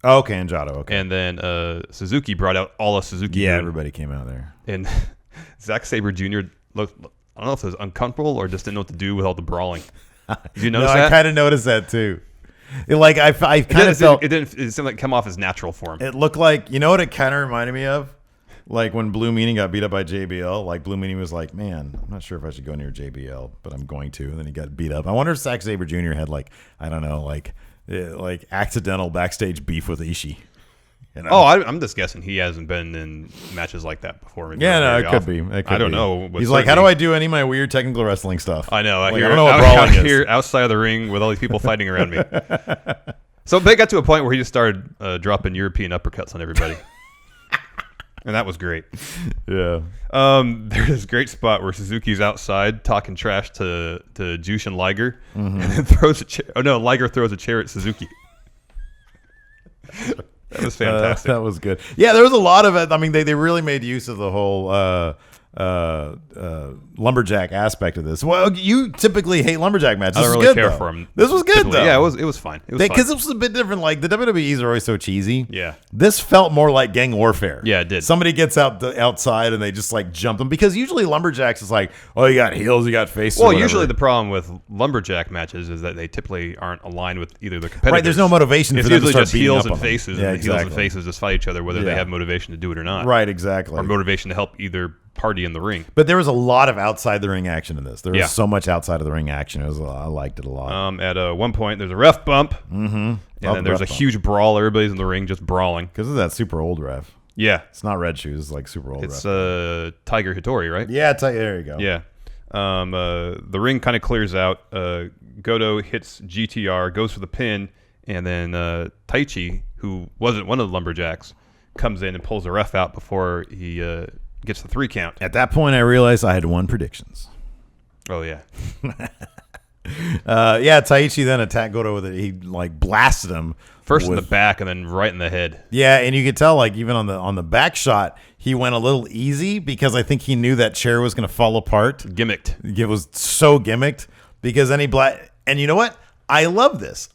Oh, okay, and Jado. Okay, and then Suzuki brought out all of Suzuki. Yeah, everybody came out there. And Zack Sabre Jr. looked, I don't know if it was uncomfortable or just didn't know what to do with all the brawling. Did you notice that? I kind of noticed that too. I kind of felt it seemed like come off as natural for him. It looked like, you know what it kind of reminded me of? Like when Blue Meaning got beat up by JBL, like Blue Meaning was like, man, I'm not sure if I should go near JBL, but I'm going to. And then he got beat up. I wonder if Zack Sabre Jr. had like accidental backstage beef with Ishii. You know? Oh, I'm just guessing he hasn't been in matches like that before. Maybe yeah, no, it often. could be. I don't know. He's like, how do I do any of my weird technical wrestling stuff? I know. I don't know what brawling is. Here outside of the ring with all these people fighting around me. So they got to a point where he just started dropping European uppercuts on everybody. And that was great. Yeah. There's this great spot where Suzuki's outside talking trash to Jushin Liger and then throws a chair. Oh, no, Liger throws a chair at Suzuki. That was fantastic. That was good. Yeah, there was a lot of it. I mean, they really made use of the whole lumberjack aspect of this. Well, you typically hate lumberjack matches. I don't really care for them. This was good though. Yeah, it was fine. Because it was a bit different. Like the WWEs are always so cheesy. Yeah. This felt more like gang warfare. Yeah, it did. Somebody gets outside and they just like jump them because usually lumberjacks is like, oh, you got heels, you got faces. Well, usually the problem with lumberjack matches is that they typically aren't aligned with either the competitors. Right. There's no motivation. It's for them to usually start just beating heels up and on them. faces, Yeah, and the heels and exactly. faces just fight each other whether they have motivation to do it or not. Right. Exactly. Or motivation to help either party in the ring. But there was a lot of outside the ring action in this. There was Yeah. so much outside of the ring action. I liked it a lot. At one point, there's a ref bump, and Oh, then there's a ref bump. huge brawl. Everybody's in the ring just brawling. Because of that super old ref. Yeah, It's not Red Shoes. It's like super old it's ref. Tiger Hattori, right? Yeah, there you go. Yeah. The ring kind of clears out. Goto hits GTR, goes for the pin, and then Taichi, who wasn't one of the lumberjacks, comes in and pulls the ref out before he gets the 3 count. At that point, I realized I had won predictions. Oh, yeah. Taichi then attacked Goto with it. He like blasted him First in the back and then right in the head. Yeah, and you could tell like even on the back shot, he went a little easy because I think he knew that chair was going to fall apart. Gimmicked. It was so gimmicked because and you know what? I love this.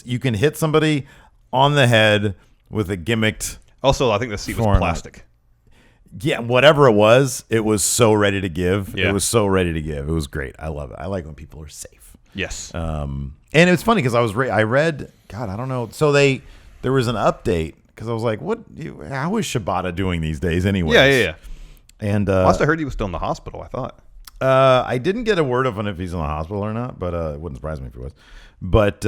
You can hit somebody on the head with a gimmicked. Also, I think the seat was Foreign. plastic. Yeah, whatever it was so ready to give. Yeah. It was so ready to give. It was great. I love it. I like when people are safe. Yes. And it was funny because I read, God, I don't know. So there was an update because I was like, how is Shibata doing these days anyway? Yeah. And Last I heard, he was still in the hospital, I thought. I didn't get a word of if he's in the hospital or not, but it wouldn't surprise me if he was. But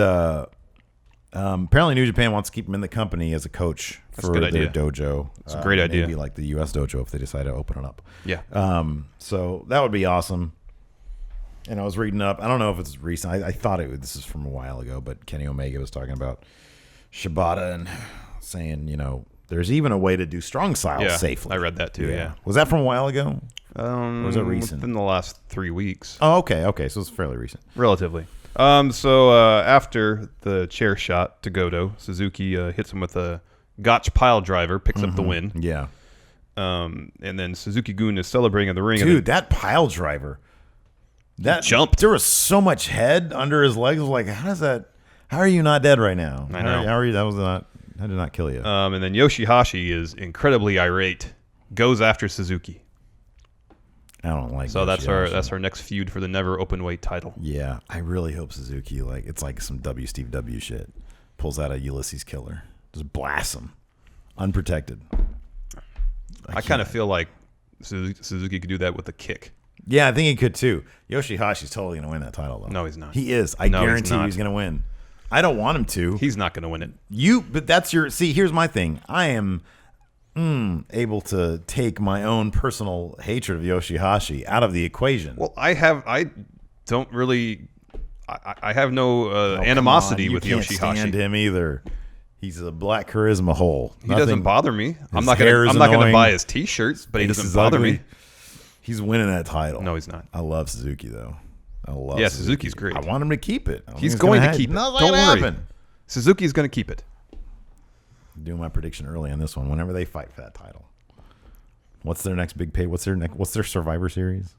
apparently New Japan wants to keep him in the company as a coach for their dojo. It's a great idea. Maybe like the U.S. dojo if they decide to open it up. Yeah. So that would be awesome. And I was reading up. I don't know if it's recent. I thought this is from a while ago, but Kenny Omega was talking about Shibata and saying, there's even a way to do strong style safely. I read that too, yeah. Was that from a while ago? Or was it recent? Within the last 3 weeks. Oh, okay. So it's fairly recent. Relatively. So after the chair shot to Goto, Suzuki hits him with a gotch pile driver, picks up the win. Yeah. And then Suzuki-gun is celebrating in the ring. Dude, that pile driver. That jumped. There was so much head under his legs. I was like, how are you not dead right now? I know. How are you? That did not kill you. And then Yoshihashi is incredibly irate, goes after Suzuki. I don't like. So that's Yoshihashi. our next feud for the never open weight title. Yeah, I really hope Suzuki it's like some Steve W shit. Pulls out a Ulysses Killer, just blasts him, unprotected. I kind of feel like Suzuki could do that with a kick. Yeah, I think he could too. Yoshihashi's totally going to win that title, though. No, he's not. He is. I guarantee he's going to win. I don't want him to. He's not going to win it. But that's here's my thing. I am able to take my own personal hatred of Yoshihashi out of the equation. Well, I have no animosity with Can't Yoshihashi. stand him either. He's a black charisma hole. He doesn't bother me. I'm not hair is going to annoying. buy his T-shirts, but he Face doesn't is bother ugly. me. He's winning that title. No, he's not. I love Suzuki though. Suzuki's great. I want him to keep it. He's going to keep it. No, Don't worry. happen. Suzuki's going to keep it. I'm doing my prediction early on this one. Whenever they fight for that title, what's their next big pay? What's their Survivor Series?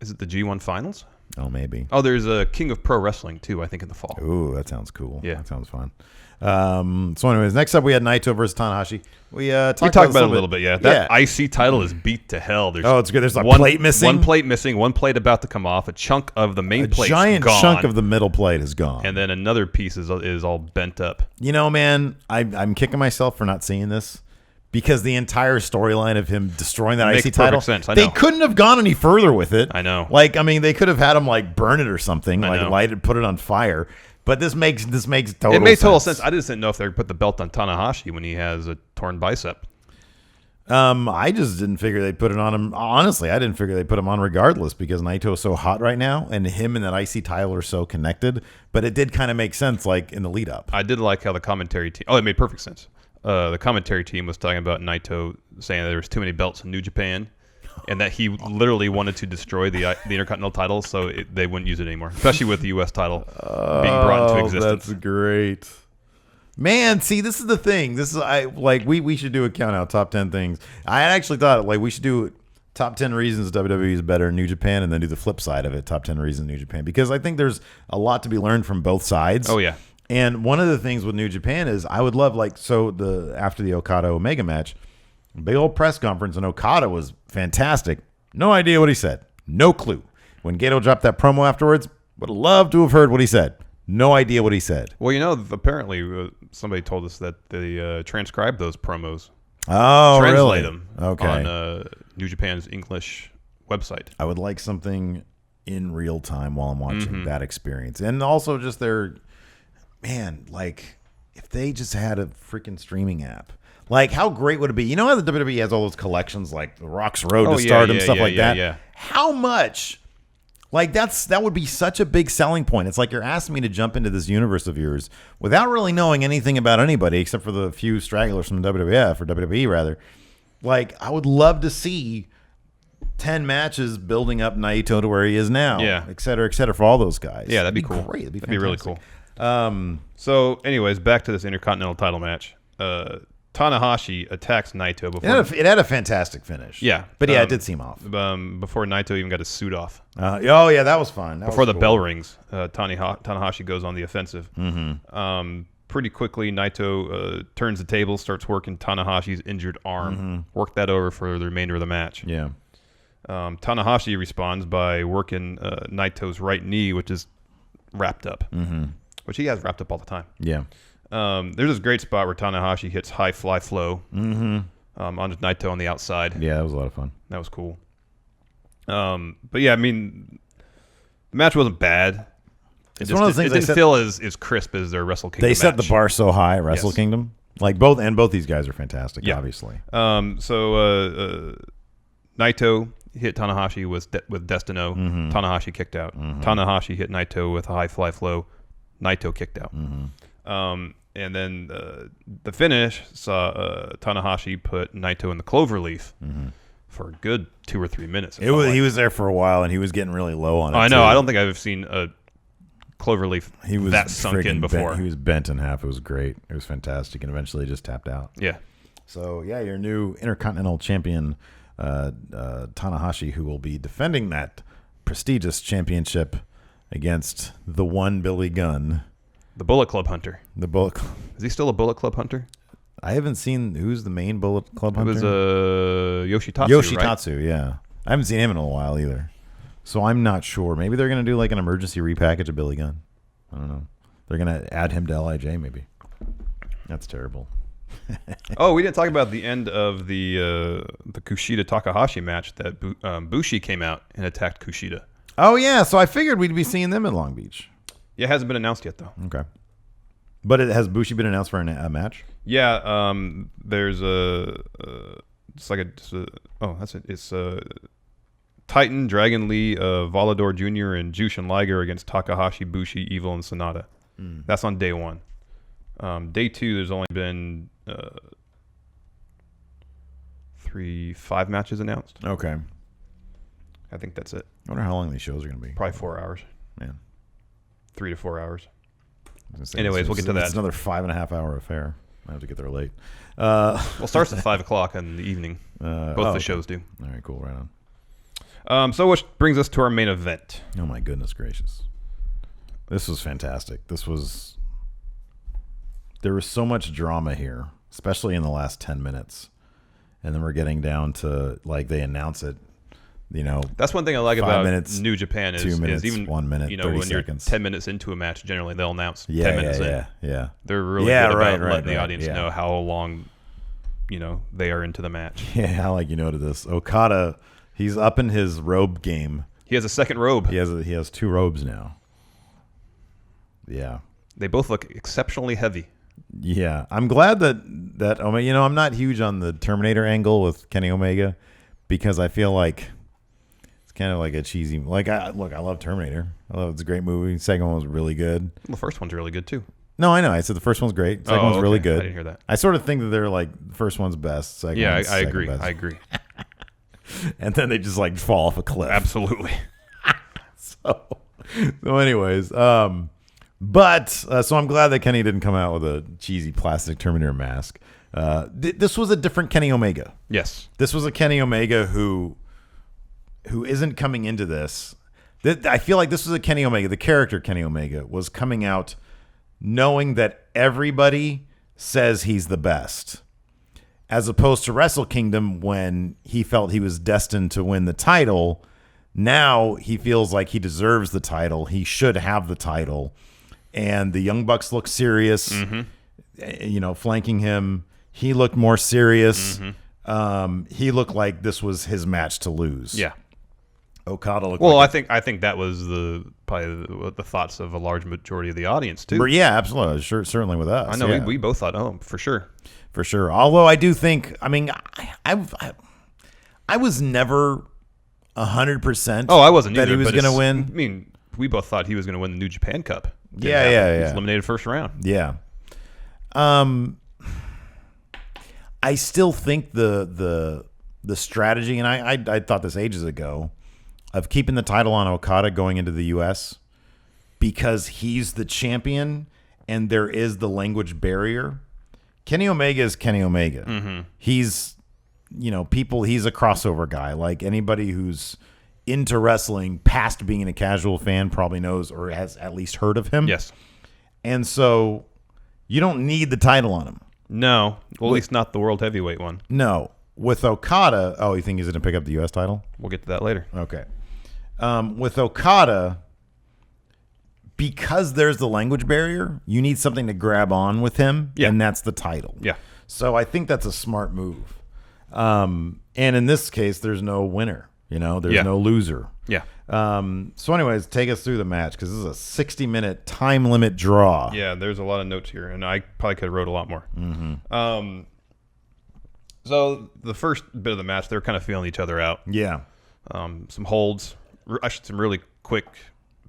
Is it the G1 Finals? Oh, maybe. Oh, there's a King of Pro Wrestling too. I think in the fall. Ooh, that sounds cool. Yeah, that sounds fun. So, anyways, next up we had Naito versus Tanahashi. We talked about it a little bit. Yeah, that IC title is beat to hell. It's good. There's a plate missing. One plate missing. One plate about to come off. A chunk of the main plate. A giant chunk of the middle plate is gone. And then another piece is all bent up. Man, I'm kicking myself for not seeing this. Because the entire storyline of him destroying that IC title, sense. I they know. couldn't have gone any further with it. I know. They could have had him burn it or something, light it, put it on fire. But this makes total sense. It made total sense. I just didn't know if they would put the belt on Tanahashi when he has a torn bicep. I just didn't figure they'd put it on him. Honestly, I didn't figure they'd put him on regardless because Naito is so hot right now, and him and that IC title are so connected. But it did kind of make sense, in the lead up. I did like how the commentary team. Oh, it made perfect sense. The commentary team was talking about Naito saying that there was too many belts in New Japan, and that he literally wanted to destroy the Intercontinental title, so they wouldn't use it anymore, especially with the U.S. title being brought into existence. That's great. Man, see, this is the thing. This is we should do a count out top 10 things. I actually thought we should do top 10 reasons WWE is better in New Japan, and then do the flip side of it, top 10 reasons New Japan, because I think there's a lot to be learned from both sides. Oh yeah. And one of the things with New Japan is I would love after the Okada Omega match, big old press conference, and Okada was fantastic. No idea what he said. No clue. When Gato dropped that promo afterwards, would love to have heard what he said. No idea what he said. Well, apparently somebody told us that they transcribed those promos. Oh, translate really? them Okay. On New Japan's English website. I would like something in real time while I'm watching that experience. And also just if they just had a freaking streaming app. How great would it be? You know how the WWE has all those collections The Rock's Road to Stardom, stuff like that? Yeah. How much? That would be such a big selling point. It's you're asking me to jump into this universe of yours without really knowing anything about anybody except for the few stragglers from WWF or WWE rather. I would love to see 10 matches building up Naito to where he is now. Yeah. Et cetera, for all those guys. Yeah, that'd be cool. Great. That'd be really cool. So, anyways, back to this Intercontinental title match. Tanahashi attacks Naito before. It had a fantastic finish. Yeah. But it did seem off. Before Naito even got his suit off. Yeah, that was fun. Before the bell rings, Tanahashi goes on the offensive. Mm-hmm. pretty quickly, Naito turns the table, starts working Tanahashi's injured arm. Worked that over for the remainder of the match. Yeah. Tanahashi responds by working Naito's right knee, which is wrapped up, which he has wrapped up all the time. Yeah. There's this great spot where Tanahashi hits high fly flow onto Naito on the outside. Yeah, that was a lot of fun. That was cool. But yeah, I mean, the match wasn't bad. It's one of those things it didn't feel as crisp as their Wrestle Kingdom They set match. the bar so high at Wrestle Kingdom. Like both these guys are fantastic, Yeah. obviously. So Naito hit Tanahashi with Destino. Tanahashi kicked out. Tanahashi hit Naito with a high fly flow. Naito kicked out. And then the finish saw Tanahashi put Naito in the cloverleaf for a good 2 or 3 minutes. He was there for a while, and he was getting really low on it. I know. too. I don't think I've seen a cloverleaf He was that sunk in freaking before. He was bent in half. It was great. It was fantastic, and eventually just tapped out. Yeah. So yeah, your new Intercontinental Champion Tanahashi, who will be defending that prestigious championship against the one Billy Gunn, The Bullet Club Hunter. the Bullet. Is he still a Bullet Club Hunter? I haven't seen who's the main Bullet Club It hunter. was Yoshitatsu, right? Yoshitatsu, yeah. I haven't seen him in a while either. So I'm not sure. Maybe they're going to do like an emergency repackage of Billy Gunn. I don't know. They're going to add him to LIJ maybe. That's terrible. Oh, we didn't talk about the end of the Kushida Takahashi match that Bushi came out and attacked Kushida. Oh, yeah. So I figured we'd be seeing them in Long Beach. Yeah, it hasn't been announced yet, though. Okay. But has Bushi been announced for a match? Yeah, there's it's Titan, Dragon Lee, Volador Jr., and Jushin Liger against Takahashi, Bushi, Evil, and Sonata. That's on day 1. Day 2, there's only been 5 matches announced. Okay. I think that's it. I wonder how long these shows are going to be. Probably 4 hours. Man. 3 to 4 hours. I was gonna say, Anyways, we'll get to that. It's another 5.5 hour affair. I have to get there late. Well, it starts at 5 o'clock in the evening. Both the shows do. All right, cool. Right on. So which brings us to our main event. Oh, my goodness gracious. This was fantastic. There was so much drama here, especially in the last 10 minutes. And then we're getting down to, like, they announce it, That's one thing I like 5 about minutes, New Japan 2 minutes, is even 1 minute, 30 when seconds. you're 10 minutes into a match, generally they'll announce 10 minutes in. Yeah. They're really good about letting the audience know how long, they are into the match. Yeah, I like to this. Okada, he's up in his robe game. He has a second robe. He has 2 robes now. Yeah. They both look exceptionally heavy. Yeah, I'm glad that Omega. I'm not huge on the Terminator angle with Kenny Omega because I feel like it's kind of like a cheesy. Like I love Terminator. It's a great movie. Second one was really good. The first one's really good too. No, I know. I said the first one's great. Second one's really good. I didn't hear that. I sort of think that they're like the first one's best. Second Yeah, one's I second agree. best. I agree. And then they just like fall off a cliff. Absolutely. So anyways, but so I'm glad that Kenny didn't come out with a cheesy plastic Terminator mask. This was a different Kenny Omega. Yes. This was a Kenny Omega who isn't coming into this. I feel like this was a Kenny Omega. The character Kenny Omega was coming out knowing that everybody says he's the best, as opposed to Wrestle Kingdom when he felt he was destined to win the title. Now he feels like he deserves the title. He should have the title. And the Young Bucks look serious, flanking him. He looked more serious. He looked like this was his match to lose. Yeah. Okada looked Well, I think that was probably the thoughts of a large majority of the audience too. Yeah, absolutely. Sure, certainly with us. I know yeah. we both thought, for sure. For sure. Although I do think, I was never 100%. Oh, I wasn't that either, he was but going to win. I mean, we both thought he was going to win the New Japan Cup. Didn't Yeah. He was eliminated first round. Yeah. I still think the strategy, and I thought this ages ago, of keeping the title on Okada going into the U.S. because he's the champion and there is the language barrier. Kenny Omega is Kenny Omega. Mm-hmm. He's, he's a crossover guy. Like anybody who's into wrestling past being a casual fan probably knows or has at least heard of him. Yes. And so You don't need the title on him. No, well, at least not the world heavyweight one. No. With Okada, you think he's going to pick up the U.S. title? We'll get to that later. Okay. With Okada, because there's the language barrier, you need something to grab on with him, and that's the title. Yeah. So I think that's a smart move. And in this case, there's no winner. There's no loser. Yeah. So anyways, take us through the match, because this is a 60-minute time limit draw. Yeah, there's a lot of notes here, and I probably could have wrote a lot more. Mm-hmm. So the first bit of the match, they were kind of feeling each other out. Yeah. Some holds, some really quick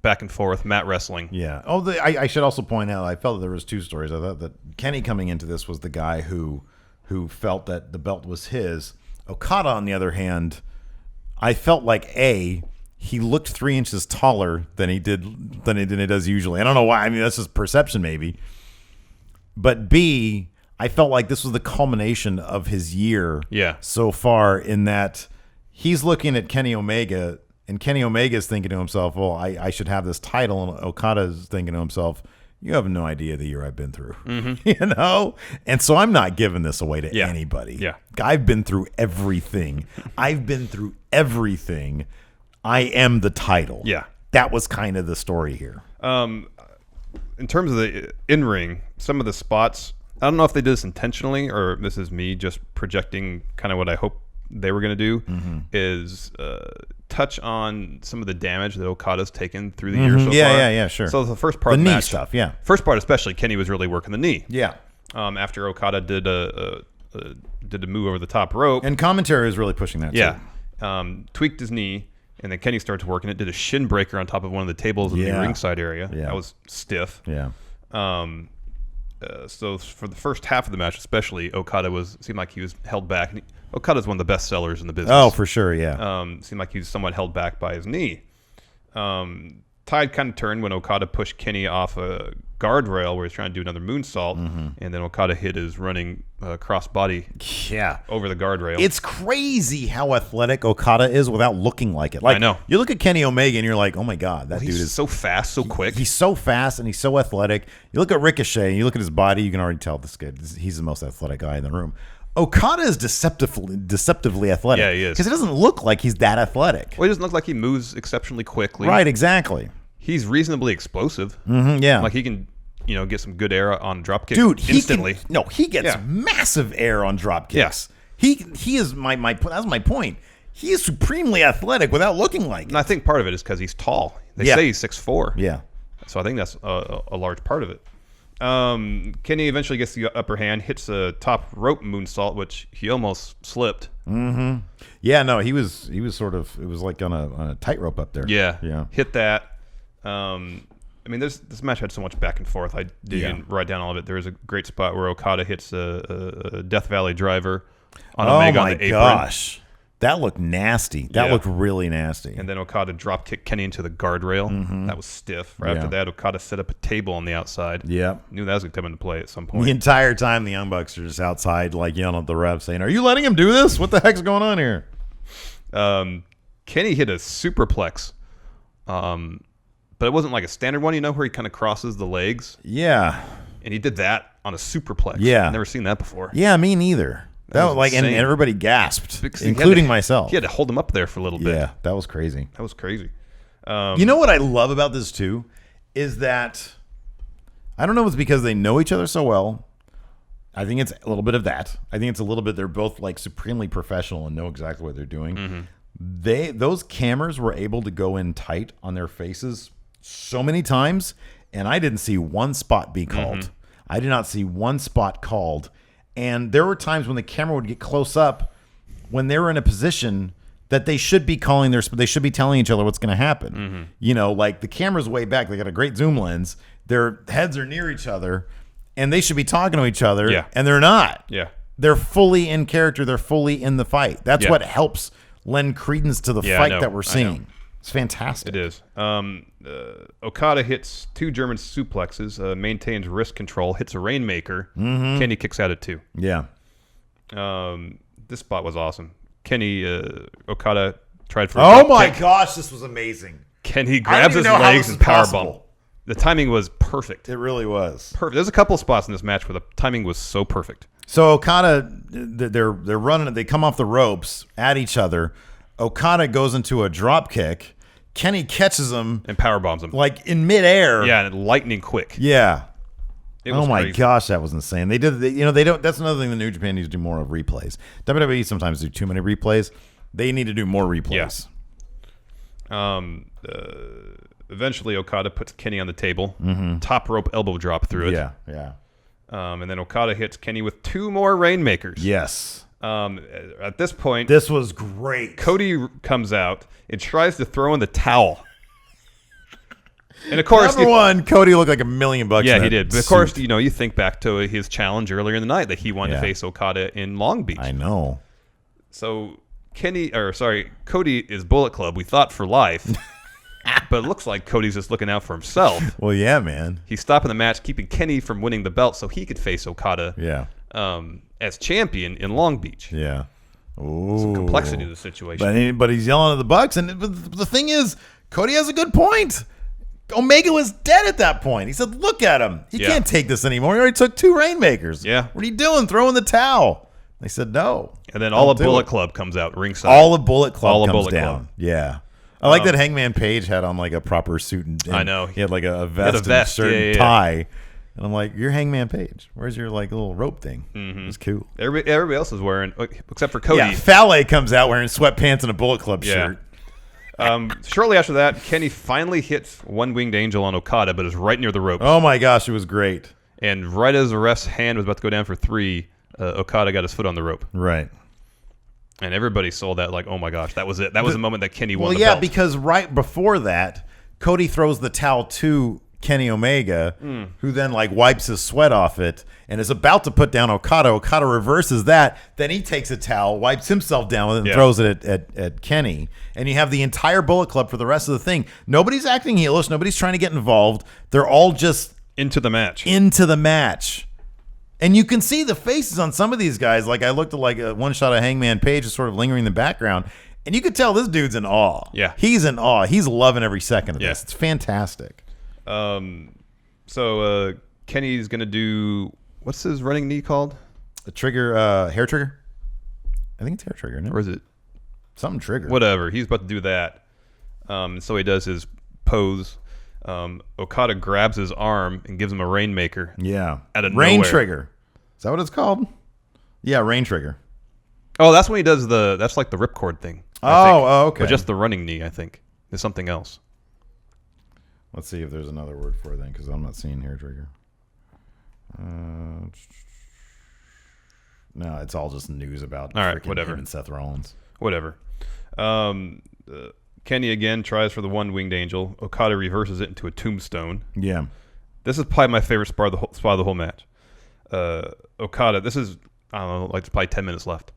back and forth mat wrestling. Yeah. I should also point out, I felt that there was two stories. I thought that Kenny coming into this was the guy who felt that the belt was his. Okada, on the other hand, I felt like he looked 3 inches taller than he does usually. I don't know why. I mean, that's just perception maybe. But B, I felt like this was the culmination of his year so far, in that he's looking at Kenny Omega, and Kenny Omega is thinking to himself, well, I should have this title. And Okada is thinking to himself, you have no idea the year I've been through. Mm-hmm. And so I'm not giving this away to anybody. Yeah. I've been through everything. I am the title. Yeah. That was kind of the story here. In terms of the in-ring, some of the spots, I don't know if they did this intentionally or this is me just projecting kind of what I hope they were going to do, is touch on some of the damage that Okada's taken through the year so far. Yeah, sure. So the first part the of the knee match, stuff, yeah. First part especially, Kenny was really working the knee. Yeah. After Okada did a move over the top rope. And commentary was really pushing that too. Tweaked his knee, and then Kenny started working it, did a shin breaker on top of one of the tables in the ringside area. Yeah. That was stiff. Yeah. So for the first half of the match especially, Okada seemed like he was held back. Okada's one of the best sellers in the business. Oh, for sure, yeah. Seemed like he was somewhat held back by his knee. Tide kind of turned when Okada pushed Kenny off a guardrail where he's trying to do another moonsault, and then Okada hit his running crossbody over the guardrail. It's crazy how athletic Okada is without looking like it. Like, I know. You look at Kenny Omega and you're like, oh my God, that dude is so fast, so quick. He's so fast and he's so athletic. You look at Ricochet and you look at his body, you can already tell he's the most athletic guy in the room. Okada is deceptively athletic. Yeah, he is. Because it doesn't look like he's that athletic. Well, he doesn't look like he moves exceptionally quickly. Right, exactly. He's reasonably explosive. Yeah. Like he can, get some good air on drop kick instantly. He gets Yeah. massive air on drop kicks. He is that's my point. He is supremely athletic without looking like it. And I think part of it is because he's tall. They say he's 6'4". Yeah. So I think that's a large part of it. Kenny eventually gets the upper hand, hits a top rope moonsault, which he almost slipped. Mm-hmm. Yeah, no, he was sort of, it was like on a tightrope up there. Yeah. Hit that. I mean, this match had so much back and forth. I didn't write down all of it. There was a great spot where Okada hits a Death Valley driver on Omega on the apron. Oh my gosh. That looked nasty. That looked really nasty. And then Okada drop kicked Kenny into the guardrail. Mm-hmm. That was stiff. Right after that, Okada set up a table on the outside. Yeah. Knew that was going to come into play at some point. The entire time, the Young Bucks are just outside, like yelling at the ref, saying, "Are you letting him do this? What the heck's going on here?" Kenny hit a superplex, but it wasn't like a standard one. Where he kind of crosses the legs. Yeah. And he did that on a superplex. Yeah. I've never seen that before. Yeah, me neither. That was like, and everybody gasped, including myself. He had to hold him up there for a little bit. Yeah, that was crazy. That was crazy. You know what I love about this too is that I don't know if it's because they know each other so well. I think it's a little bit of that. I think it's a little bit they're both like supremely professional and know exactly what they're doing. Mm-hmm. Those cameras were able to go in tight on their faces so many times, and I didn't see one spot be called. Mm-hmm. I did not see one spot called. And there were times when the camera would get close up when they were in a position that they should be calling they should be telling each other what's going to happen. Mm-hmm. Like the camera's way back. They got a great zoom lens. Their heads are near each other and they should be talking to each other. Yeah. And they're not. Yeah. They're fully in character. They're fully in the fight. That's what helps lend credence to the fight that we're seeing. It's fantastic. It is. Okada hits 2 German suplexes, maintains wrist control, hits a Rainmaker. Mm-hmm. Kenny kicks out at 2. Yeah. This spot was awesome. Okada tried for Oh my gosh, this was amazing. Kenny grabs his legs and powerbomb. The timing was perfect. It really was. Perfect. There's a couple of spots in this match where the timing was so perfect. So Okada, they're running. They come off the ropes at each other. Okada goes into a drop kick. Kenny catches him And power bombs him. like in midair. Yeah, and lightning quick. Yeah. It was Oh my crazy. gosh, that was insane. They did. They don't. That's another thing. The New Japan needs to do more of replays. WWE sometimes do too many replays. They need to do more replays. Eventually, Okada puts Kenny on the table. Top rope elbow drop through it. Yeah. And then Okada hits Kenny with 2 more Rainmakers. Yes. At this point, This was great. Cody comes out and tries to throw in the towel. And of course, Number one, Cody looked like $1 million. yeah, in he that did. But of suit. course, you think back to his challenge earlier in the night that he wanted to face Okada in Long Beach. I know. So Cody is Bullet Club. We thought for life, but it looks like Cody's just looking out for himself. Well, yeah, man. He's stopping the match, keeping Kenny from winning the belt so he could face Okada Yeah. as champion in Long Beach. Yeah. Ooh. Complexity of the situation. But he's yelling at the Bucks, and the thing is, Cody has a good point. Omega was dead at that point. He said, "Look at him. He can't take this anymore. He already took 2 Rainmakers. Yeah. What are you doing? Throwing the towel?" They said, "No." And then all Don't of do Bullet it. Club comes out ringside. All of Bullet Club All of comes Bullet down. Club. Yeah. I like that Hangman Page had on like a proper suit and I know. he had like a had a vest, vest, and shirt yeah, and yeah. tie. And I'm like, "You're Hangman Page. Where's your like little rope thing?" It was cool. Everybody else is wearing, except for Cody. Yeah, Fale comes out wearing sweatpants and a Bullet Club shirt. Shortly after that, Kenny finally hits One Winged Angel on Okada, but is right near the ropes. Oh my gosh, it was great. And right as the ref's hand was about to go down for 3, Okada got his foot on the rope. Right. And everybody saw that like, oh my gosh, that was it. That was the moment that Kenny won the yeah, belt. because right before that, Cody throws the towel to Kenny Omega, who then like wipes his sweat off it and is about to put down Okada. Okada reverses that. Then he takes a towel, wipes himself down with it, and throws it at Kenny. And you have the entire Bullet Club for the rest of the thing. Nobody's acting heelish. Nobody's trying to get involved. They're all just into the match. And you can see the faces on some of these guys. Like I looked at like a one shot of Hangman Page just sort of lingering in the background. And you could tell this dude's in awe. Yeah. He's in awe. He's loving every second of this. It's fantastic. So Kenny's going to do, what's his running knee called? A trigger, hair trigger? I think it's hair trigger, isn't it? Or is it? Something trigger. Whatever. He's about to do that. So he does his pose. Okada grabs his arm and gives him a Rainmaker. Yeah. Out of Rain nowhere. trigger. Is that what it's called? Yeah, rain trigger. Oh, that's when he does that's like the ripcord thing. I think. Okay. But just the running knee, I think. There's something else. Let's see if there's another word for it then, because I'm not seeing hair trigger. No, it's all just news about All right, freaking whatever. him and Seth Rollins. Whatever. Kenny again tries for the One Winged Angel. Okada reverses it into a tombstone. Yeah. This is probably my favorite spot of the whole match. Okada, this is, I don't know, like probably 10 minutes left.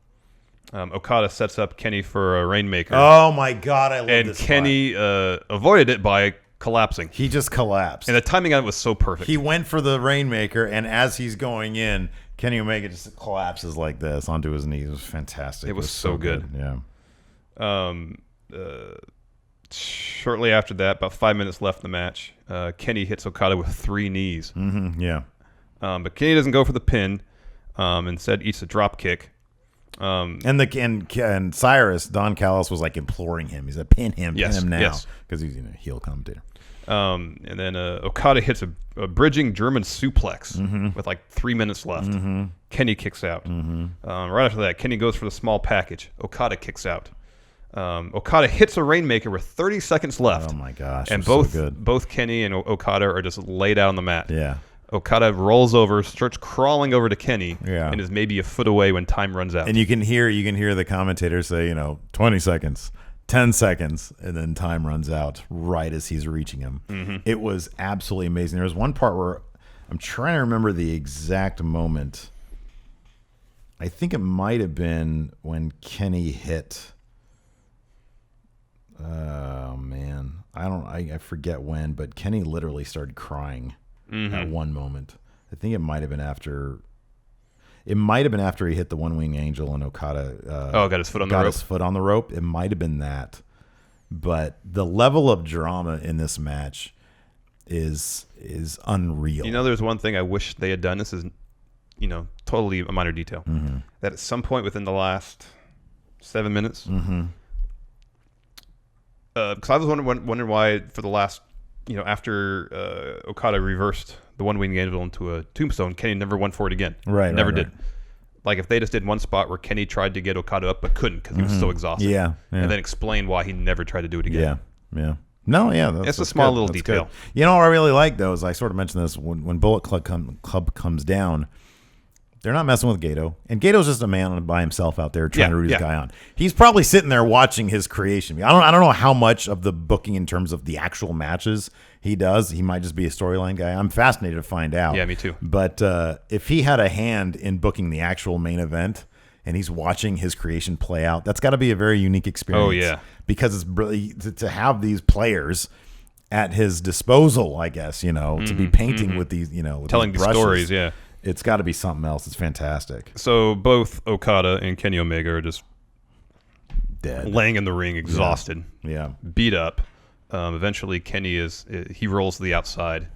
Okada sets up Kenny for a Rainmaker. Oh my God, I love and this Kenny avoided it by collapsing. He just collapsed. And the timing on it was so perfect. He went for the Rainmaker, and as he's going in, Kenny Omega just collapses like this onto his knees. It was fantastic. It was so good. Yeah. Shortly after that, about 5 minutes left in the match, Kenny hits Okada with 3 knees. Mm-hmm. Yeah. But Kenny doesn't go for the pin. Instead, eats a drop kick. And Cyrus, Don Callis, was like imploring him. He said, "Pin him now," because he's a heel commentator. And then Okada hits a bridging German suplex with like 3 minutes left. Kenny kicks out. Right after that, Kenny goes for the small package. Okada kicks out. Okada hits a Rainmaker with 30 seconds left. Oh my gosh! And it was so good. both Kenny and Okada are just laid out on the mat. Yeah. Okada rolls over, starts crawling over to Kenny, Yeah. and is maybe a foot away when time runs out. And you can hear the commentators say, 20 seconds, 10 seconds, and then time runs out right as he's reaching him. It was absolutely amazing. There was one part where I'm trying to remember the exact moment. I think it might have been when Kenny hit. Oh man, I forget when, but Kenny literally started crying at one moment. I think it might have been after. It might have been after he hit the One Wing Angel and Okada. got his foot on the rope. His foot on the rope. It might have been that, but the level of drama in this match, is unreal. You know, there's one thing I wish they had done. This is, totally a minor detail. Mm-hmm. That at some point within the last 7 minutes, Mm-hmm. Because I was wondering why for the last, after Okada reversed the one-wing angel into a tombstone, Kenny never went for it again. Never did. Like if they just did one spot where Kenny tried to get Okada up but couldn't because he was so exhausted. Yeah. And then explain why he never tried to do it again. Yeah. No, yeah. It's a small good. little That's detail. good. You know what I really like, though, is I sort of mentioned this when Bullet Club comes down, they're not messing with Gato. And Gato's just a man by himself out there trying to root his guy on. He's probably sitting there watching his creation. I don't know how much of the booking in terms of the actual matches he does. He might just be a storyline guy. I'm fascinated to find out. Yeah, me too. But if he had a hand in booking the actual main event and he's watching his creation play out, that's got to be a very unique experience. Oh, yeah. Because it's really to have these players at his disposal, I guess, to be painting with these, with telling these these brushes. stories, yeah. It's got to be something else. It's fantastic. So both Okada and Kenny Omega are just Dead. laying in the ring, exhausted, Yeah. beat up. Eventually, Kenny he rolls to the outside.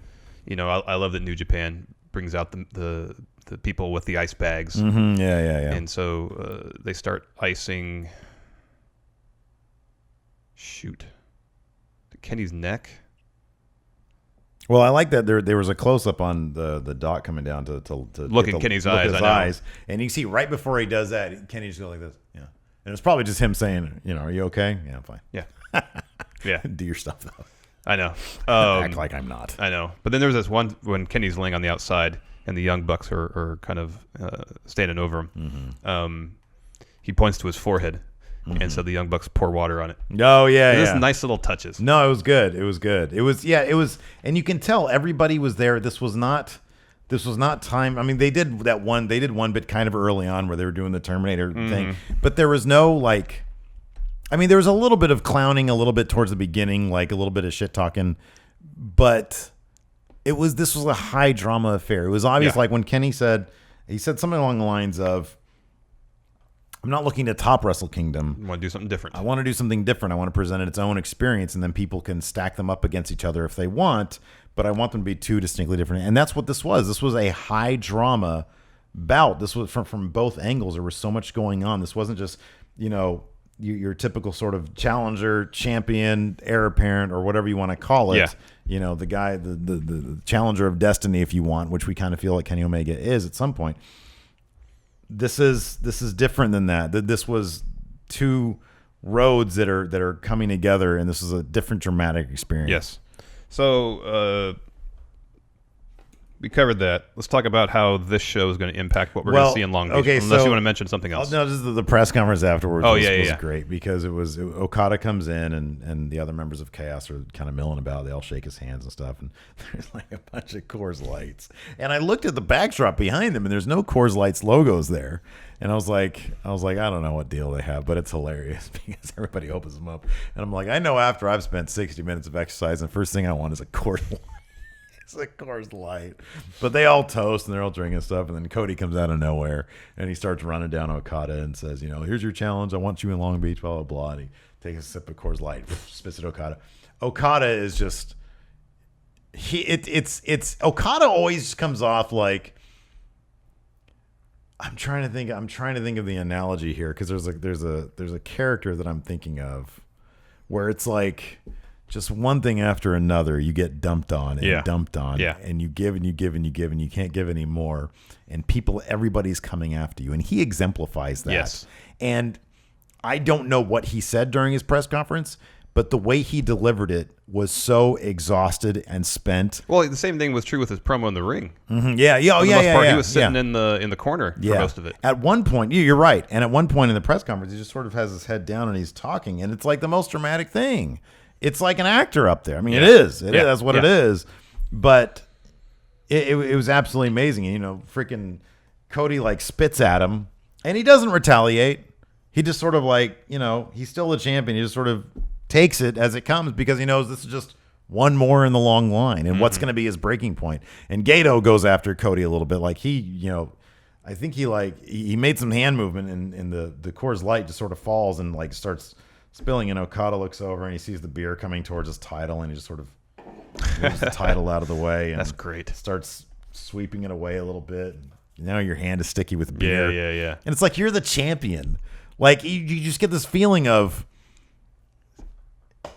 I love that New Japan brings out the people with the ice bags. Mm-hmm. Yeah. And so they start icing. Shoot, Kenny's neck. Well, I like that there was a close up on the dot coming down to Look at Kenny's eyes, his I know. eyes, and you see right before he does that, Kenny just goes like this. Yeah, and it's probably just him saying, "Are you okay? Yeah, I'm fine. Yeah, yeah. Do your stuff though. I know. Act like I'm not. I know. But then there was this one when Kenny's laying on the outside and the Young Bucks are kind of standing over him. Mm-hmm. He points to his forehead, and so the Young Bucks pour water on it. Oh yeah, There's yeah. nice little touches. No, it was good. It was good. It was, and you can tell everybody was there. This was not time. I mean, they did one bit kind of early on where they were doing the Terminator thing, but there was no there was a little bit of clowning, a little bit towards the beginning, like a little bit of shit talking, but this was a high drama affair. It was obvious, like when Kenny said something along the lines of, I'm not looking to top Wrestle Kingdom. I want to do something different. I want to do something different. I want to present its own experience, and then people can stack them up against each other if they want, but I want them to be two distinctly different. And that's what this was. This was a high drama bout. This was from both angles. There was so much going on. This wasn't just, your typical sort of challenger, champion, heir apparent, or whatever you want to call it. Yeah. The guy, the challenger of destiny, if you want, which we kind of feel like Kenny Omega is at some point. This is different than that. This was two roads that are coming together, and this is a different dramatic experience. Yes. So we covered that. Let's talk about how this show is going to impact what we're going to see in Long Beach. Okay, unless you want to mention something else. No, this is the press conference afterwards. Oh, was great because Okada comes in and the other members of Chaos are kind of milling about. They all shake his hands and stuff, and there's like a bunch of Coors Lights. And I looked at the backdrop behind them, and there's no Coors Lights logos there. And I was like, I don't know what deal they have, but it's hilarious because everybody opens them up, and I'm like, I know after I've spent 60 minutes of exercise, and the first thing I want is a Coors Light. It's a Coors Light. But they all toast and they're all drinking stuff. And then Cody comes out of nowhere and he starts running down Okada and says, here's your challenge. I want you in Long Beach, blah, blah, blah. And he takes a sip of Coors Light, spits at Okada. Okada is just Okada always comes off like, I'm trying to think of the analogy here because there's a character that I'm thinking of where it's like just one thing after another, you get dumped on and dumped on, and you give and you give and you give and you can't give any more, and everybody's coming after you, and he exemplifies that. Yes. And I don't know what he said during his press conference, but the way he delivered it was so exhausted and spent. Well, the same thing was true with his promo in the ring. Mm-hmm. He was sitting in the corner for most of it. At one point, you're right, and at one point in the press conference, he just sort of has his head down and he's talking, and it's like the most dramatic thing. It's like an actor up there. I mean, it is. It is. That's what it is. But it was absolutely amazing. And, freaking Cody spits at him, and he doesn't retaliate. He just sort of he's still the champion. He just sort of takes it as it comes because he knows this is just one more in the long line, and what's going to be his breaking point. And Gato goes after Cody a little bit. I think he made some hand movement, and the Coors Light just sort of falls and starts spilling, and Okada looks over and he sees the beer coming towards his title, and he just sort of moves the title out of the way. And That's great. Starts sweeping it away a little bit. Now your hand is sticky with beer. Yeah. And it's like you're the champion. Like you just get this feeling of,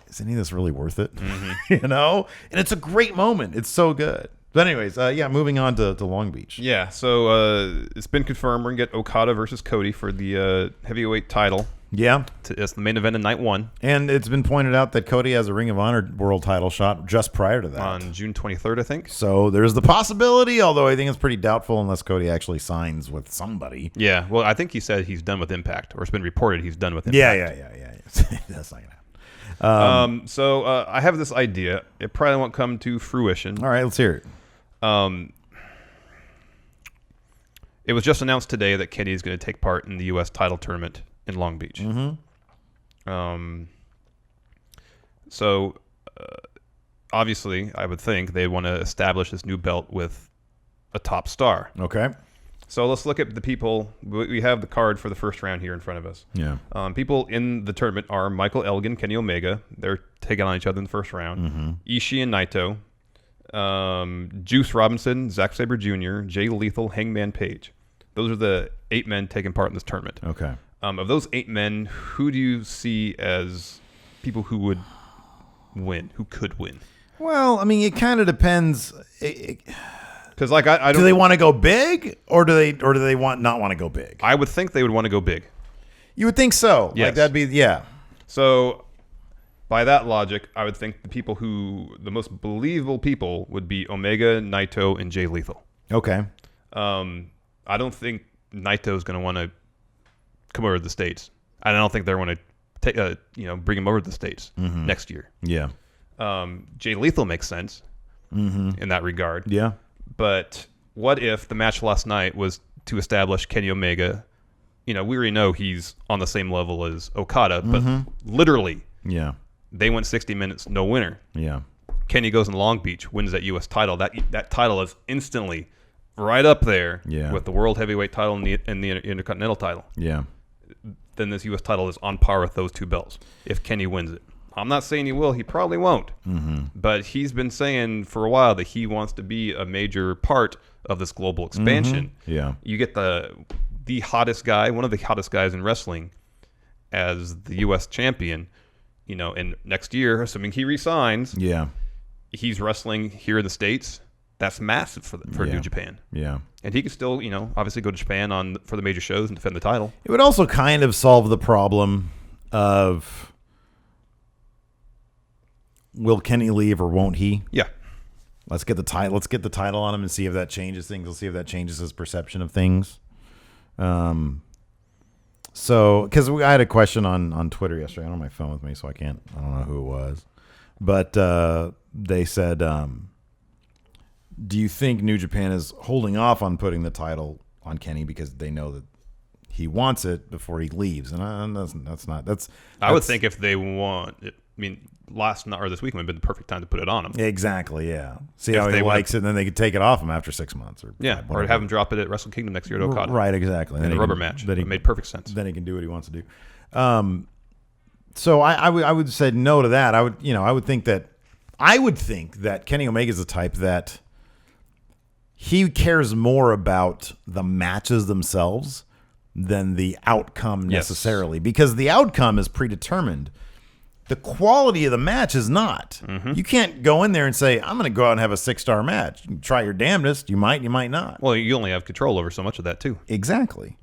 is any of this really worth it? Mm-hmm. You know? And it's a great moment. It's so good. But anyways, moving on to Long Beach. Yeah, so it's been confirmed we're going to get Okada versus Cody for the heavyweight title. Yeah. It's the main event in night 1. And it's been pointed out that Cody has a Ring of Honor world title shot just prior to that. On June 23rd, I think. So there's the possibility, although I think it's pretty doubtful unless Cody actually signs with somebody. Yeah, well, I think he said he's done with Impact, or it's been reported he's done with Impact. Yeah. That's not going to happen. So I have this idea. It probably won't come to fruition. All right, let's hear it. It was just announced today that Kenny is going to take part in the U.S. title tournament in Long Beach. Mm-hmm. So obviously, I would think they want to establish this new belt with a top star. Okay. So let's look at the people. We have the card for the first round here in front of us. Yeah. People in the tournament are Michael Elgin, Kenny Omega. They're taking on each other in the first round. Mm-hmm. Ishii and Naito. Juice Robinson, Zack Sabre Jr., Jay Lethal, Hangman Page. Those are the 8 men taking part in this tournament. Okay. Of those 8 men, who do you see as people who would win, who could win? Well, I mean, it kind of depends. Because like I don't. Do they want to go big, or do they not want to go big? I would think they would want to go big. You would think so. Yes. Like that'd be So, by that logic, I would think the most believable people would be Omega, Naito, and Jay Lethal. Okay. I don't think Naito is going to want to come over to the States. I don't think they're going to bring him over to the States next year. Yeah. Jay Lethal makes sense in that regard. Yeah. But what if the match last night was to establish Kenny Omega? We already know he's on the same level as Okada, but literally, they went 60 minutes, no winner. Yeah. Kenny goes in Long Beach, wins that U.S. title. That title is instantly right up there with the World Heavyweight title and the Intercontinental title. Yeah. Then this U.S. title is on par with those 2 belts if Kenny wins it. I'm not saying he will. He probably won't. But he's been saying for a while that he wants to be a major part of this global expansion. Yeah. You get the hottest guy, one of the hottest guys in wrestling, as the U.S. champion, and next year, assuming he resigns, he's wrestling here in the States. That's massive for New Japan. Yeah. And he could still, obviously go to Japan for the major shows and defend the title. It would also kind of solve the problem of, will Kenny leave or won't he? Yeah. Let's get the title. Let's get the title on him and see if that changes things. We'll see if that changes his perception of things. So, because I had a question on Twitter yesterday. I don't have my phone with me, so I don't know who it was. But they said, do you think New Japan is holding off on putting the title on Kenny because they know that he wants it before he leaves? And that's I would think if they want it, this week would have been the perfect time to put it on him. Exactly, yeah. See how he likes it, and then they could take it off him after 6 months. Or have him drop it at Wrestle Kingdom next year at Okada. Right, exactly. In a rubber match. It made perfect sense. Then he can do what he wants to do. So I would say no to that. I would think that Kenny Omega is the type that he cares more about the matches themselves than the outcome necessarily, because the outcome is predetermined. The quality of the match is not. You can't go in there and say, I'm going to go out and have a 6-star match. You can try your damnedest. You might not. Well, you only have control over so much of that, too. Exactly.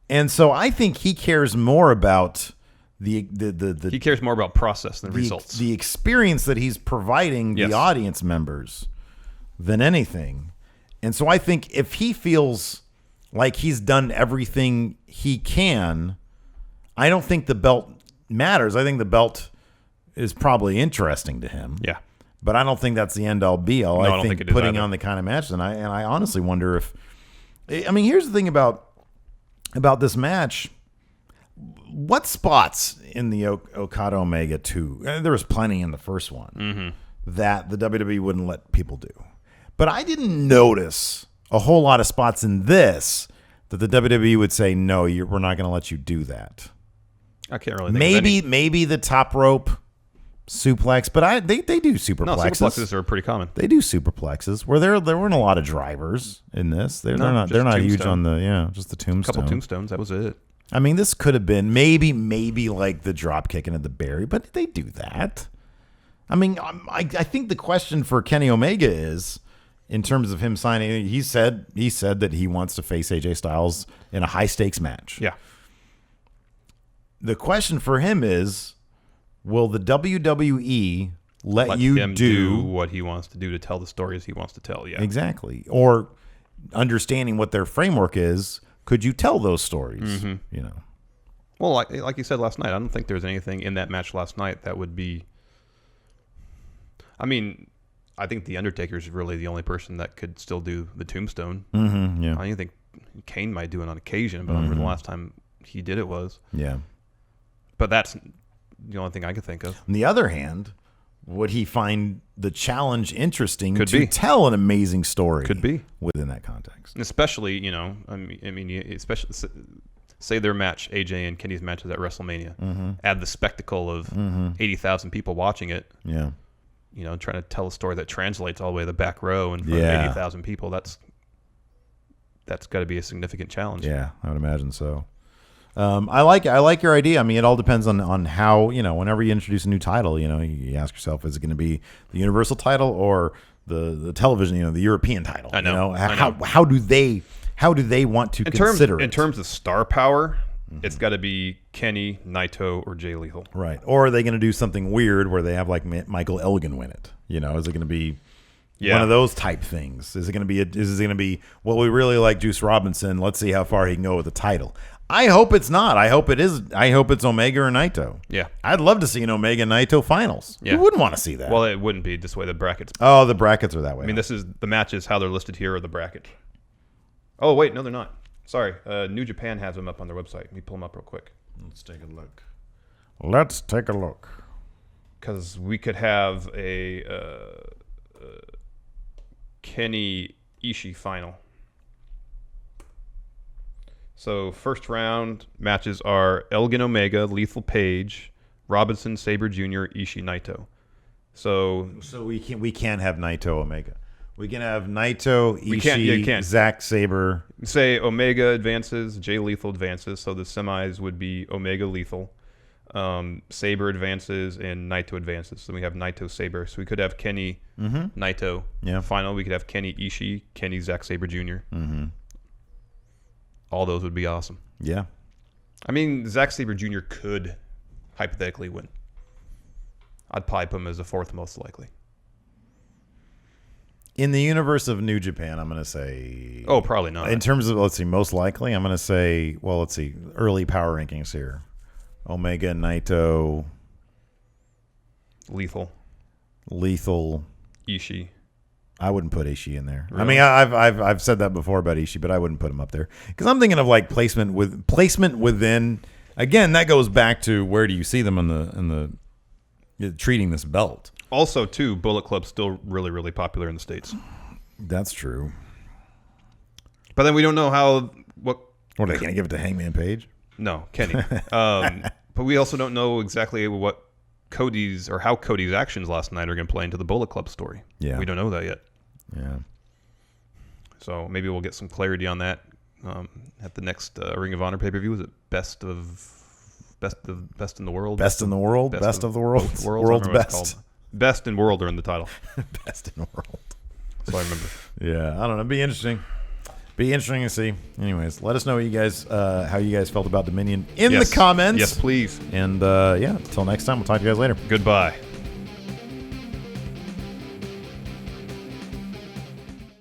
And so I think he cares more about he cares more about process than results. The experience that he's providing the audience members than anything. And so I think if he feels like he's done everything he can, I don't think the belt matters. I think the belt is probably interesting to him. Yeah. But I don't think that's the end all be all. No, I think it is putting either. on the kind of match, and I honestly wonder if, here's the thing about this match. What spots in the Okada Omega 2? There was plenty in the first one that the WWE wouldn't let people do. But I didn't notice a whole lot of spots in this that the WWE would say, no, we're not going to let you do that. I can't really think of any. Maybe the top rope suplex, but they do superplexes. No, superplexes are pretty common. They do superplexes. Where there weren't a lot of drivers in this. They're not huge on just the tombstone. A couple tombstones. That was it. I mean, this could have been maybe like the drop kicking at the Barry, but they do that. I mean, I think the question for Kenny Omega is, in terms of him signing, he said that he wants to face AJ Styles in a high stakes match. Yeah. The question for him is, will the WWE let you him do what he wants to do to tell the stories he wants to tell? Yeah. Exactly. Or understanding what their framework is, could you tell those stories? You know. Well, like you said last night, I don't think there was anything in that match last night that would be. I mean, I think the Undertaker is really the only person that could still do the tombstone. Yeah. I think Kane might do it on occasion, but I remember the last time he did it was. Yeah. But that's the only thing I could think of. On the other hand, would he find the challenge interesting Could to be. tell an amazing story? Could be. Within that context. And especially, I mean, especially say their match, AJ and Kenny's matches at WrestleMania, add the spectacle of 80,000 people watching it. Yeah. Trying to tell a story that translates all the way to the back row in front of 80,000 people. That's got to be a significant challenge. Yeah, I would imagine so. I like your idea. I mean, it all depends on how, whenever you introduce a new title, you ask yourself, is it going to be the Universal title or the television, the European title? I know. How do they want to consider it? In terms of star power, it's got to be Kenny, Naito, or Jay Lethal. Right. Or are they going to do something weird where they have like Michael Elgin win it? Is it going to be one of those type things? Is it going to be, well, we really like Juice Robinson. Let's see how far he can go with the title. I hope it's not. I hope it is. I hope it's Omega or Naito. Yeah. I'd love to see an Omega Naito finals. Yeah. Who wouldn't want to see that? Well, it wouldn't be this way. The brackets. Oh, the brackets are that way. I mean, this is the matches, how they're listed here are the brackets. Oh, wait. No, they're not. Sorry. New Japan has them up on their website. Let me pull them up real quick. Let's take a look. Because we could have a Kenny Ishii final. So first round matches are Elgin Omega, Lethal Page, Robinson, Sabre Jr., Ishii, Naito. So we can't have Naito Omega. We can have Naito, Ishii, Zack Sabre. Say Omega advances, Jay Lethal advances. So the semis would be Omega Lethal, Sabre advances, and Naito advances. So we have Naito Sabre. So we could have Kenny Naito. Yeah. Final we could have Kenny Ishii, Kenny Zack Sabre Jr. All those would be awesome. Yeah. I mean, Zack Sabre Jr. could hypothetically win. I'd probably put him as the fourth most likely. In the universe of New Japan, I'm going to say... Oh, probably not. In terms of, most likely, I'm going to say, early power rankings here. Omega, Naito... Lethal. Ishii. I wouldn't put Ishii in there. Really? I mean, I've said that before about Ishii, but I wouldn't put him up there because I'm thinking of like placement within. Again, that goes back to where do you see them in the treating this belt. Also, too, Bullet Club's still really, really popular in the States. That's true. But then we don't know what are they going to give it to Hangman Page? No, Kenny. But we also don't know exactly what how Cody's actions last night are going to play into the Bullet Club story. Yeah, we don't know that yet. Yeah. So maybe we'll get some clarity on that at the next Ring of Honor pay-per-view. Is it best in the world? Best in the world? Best of the world? World's best. Best in world are in the title. Best in the world. That's what I remember. Yeah, I don't know. It'd be interesting. Be interesting to see. Anyways, let us know how you guys felt about Dominion in the comments. Yes, please. And until next time, we'll talk to you guys later. Goodbye.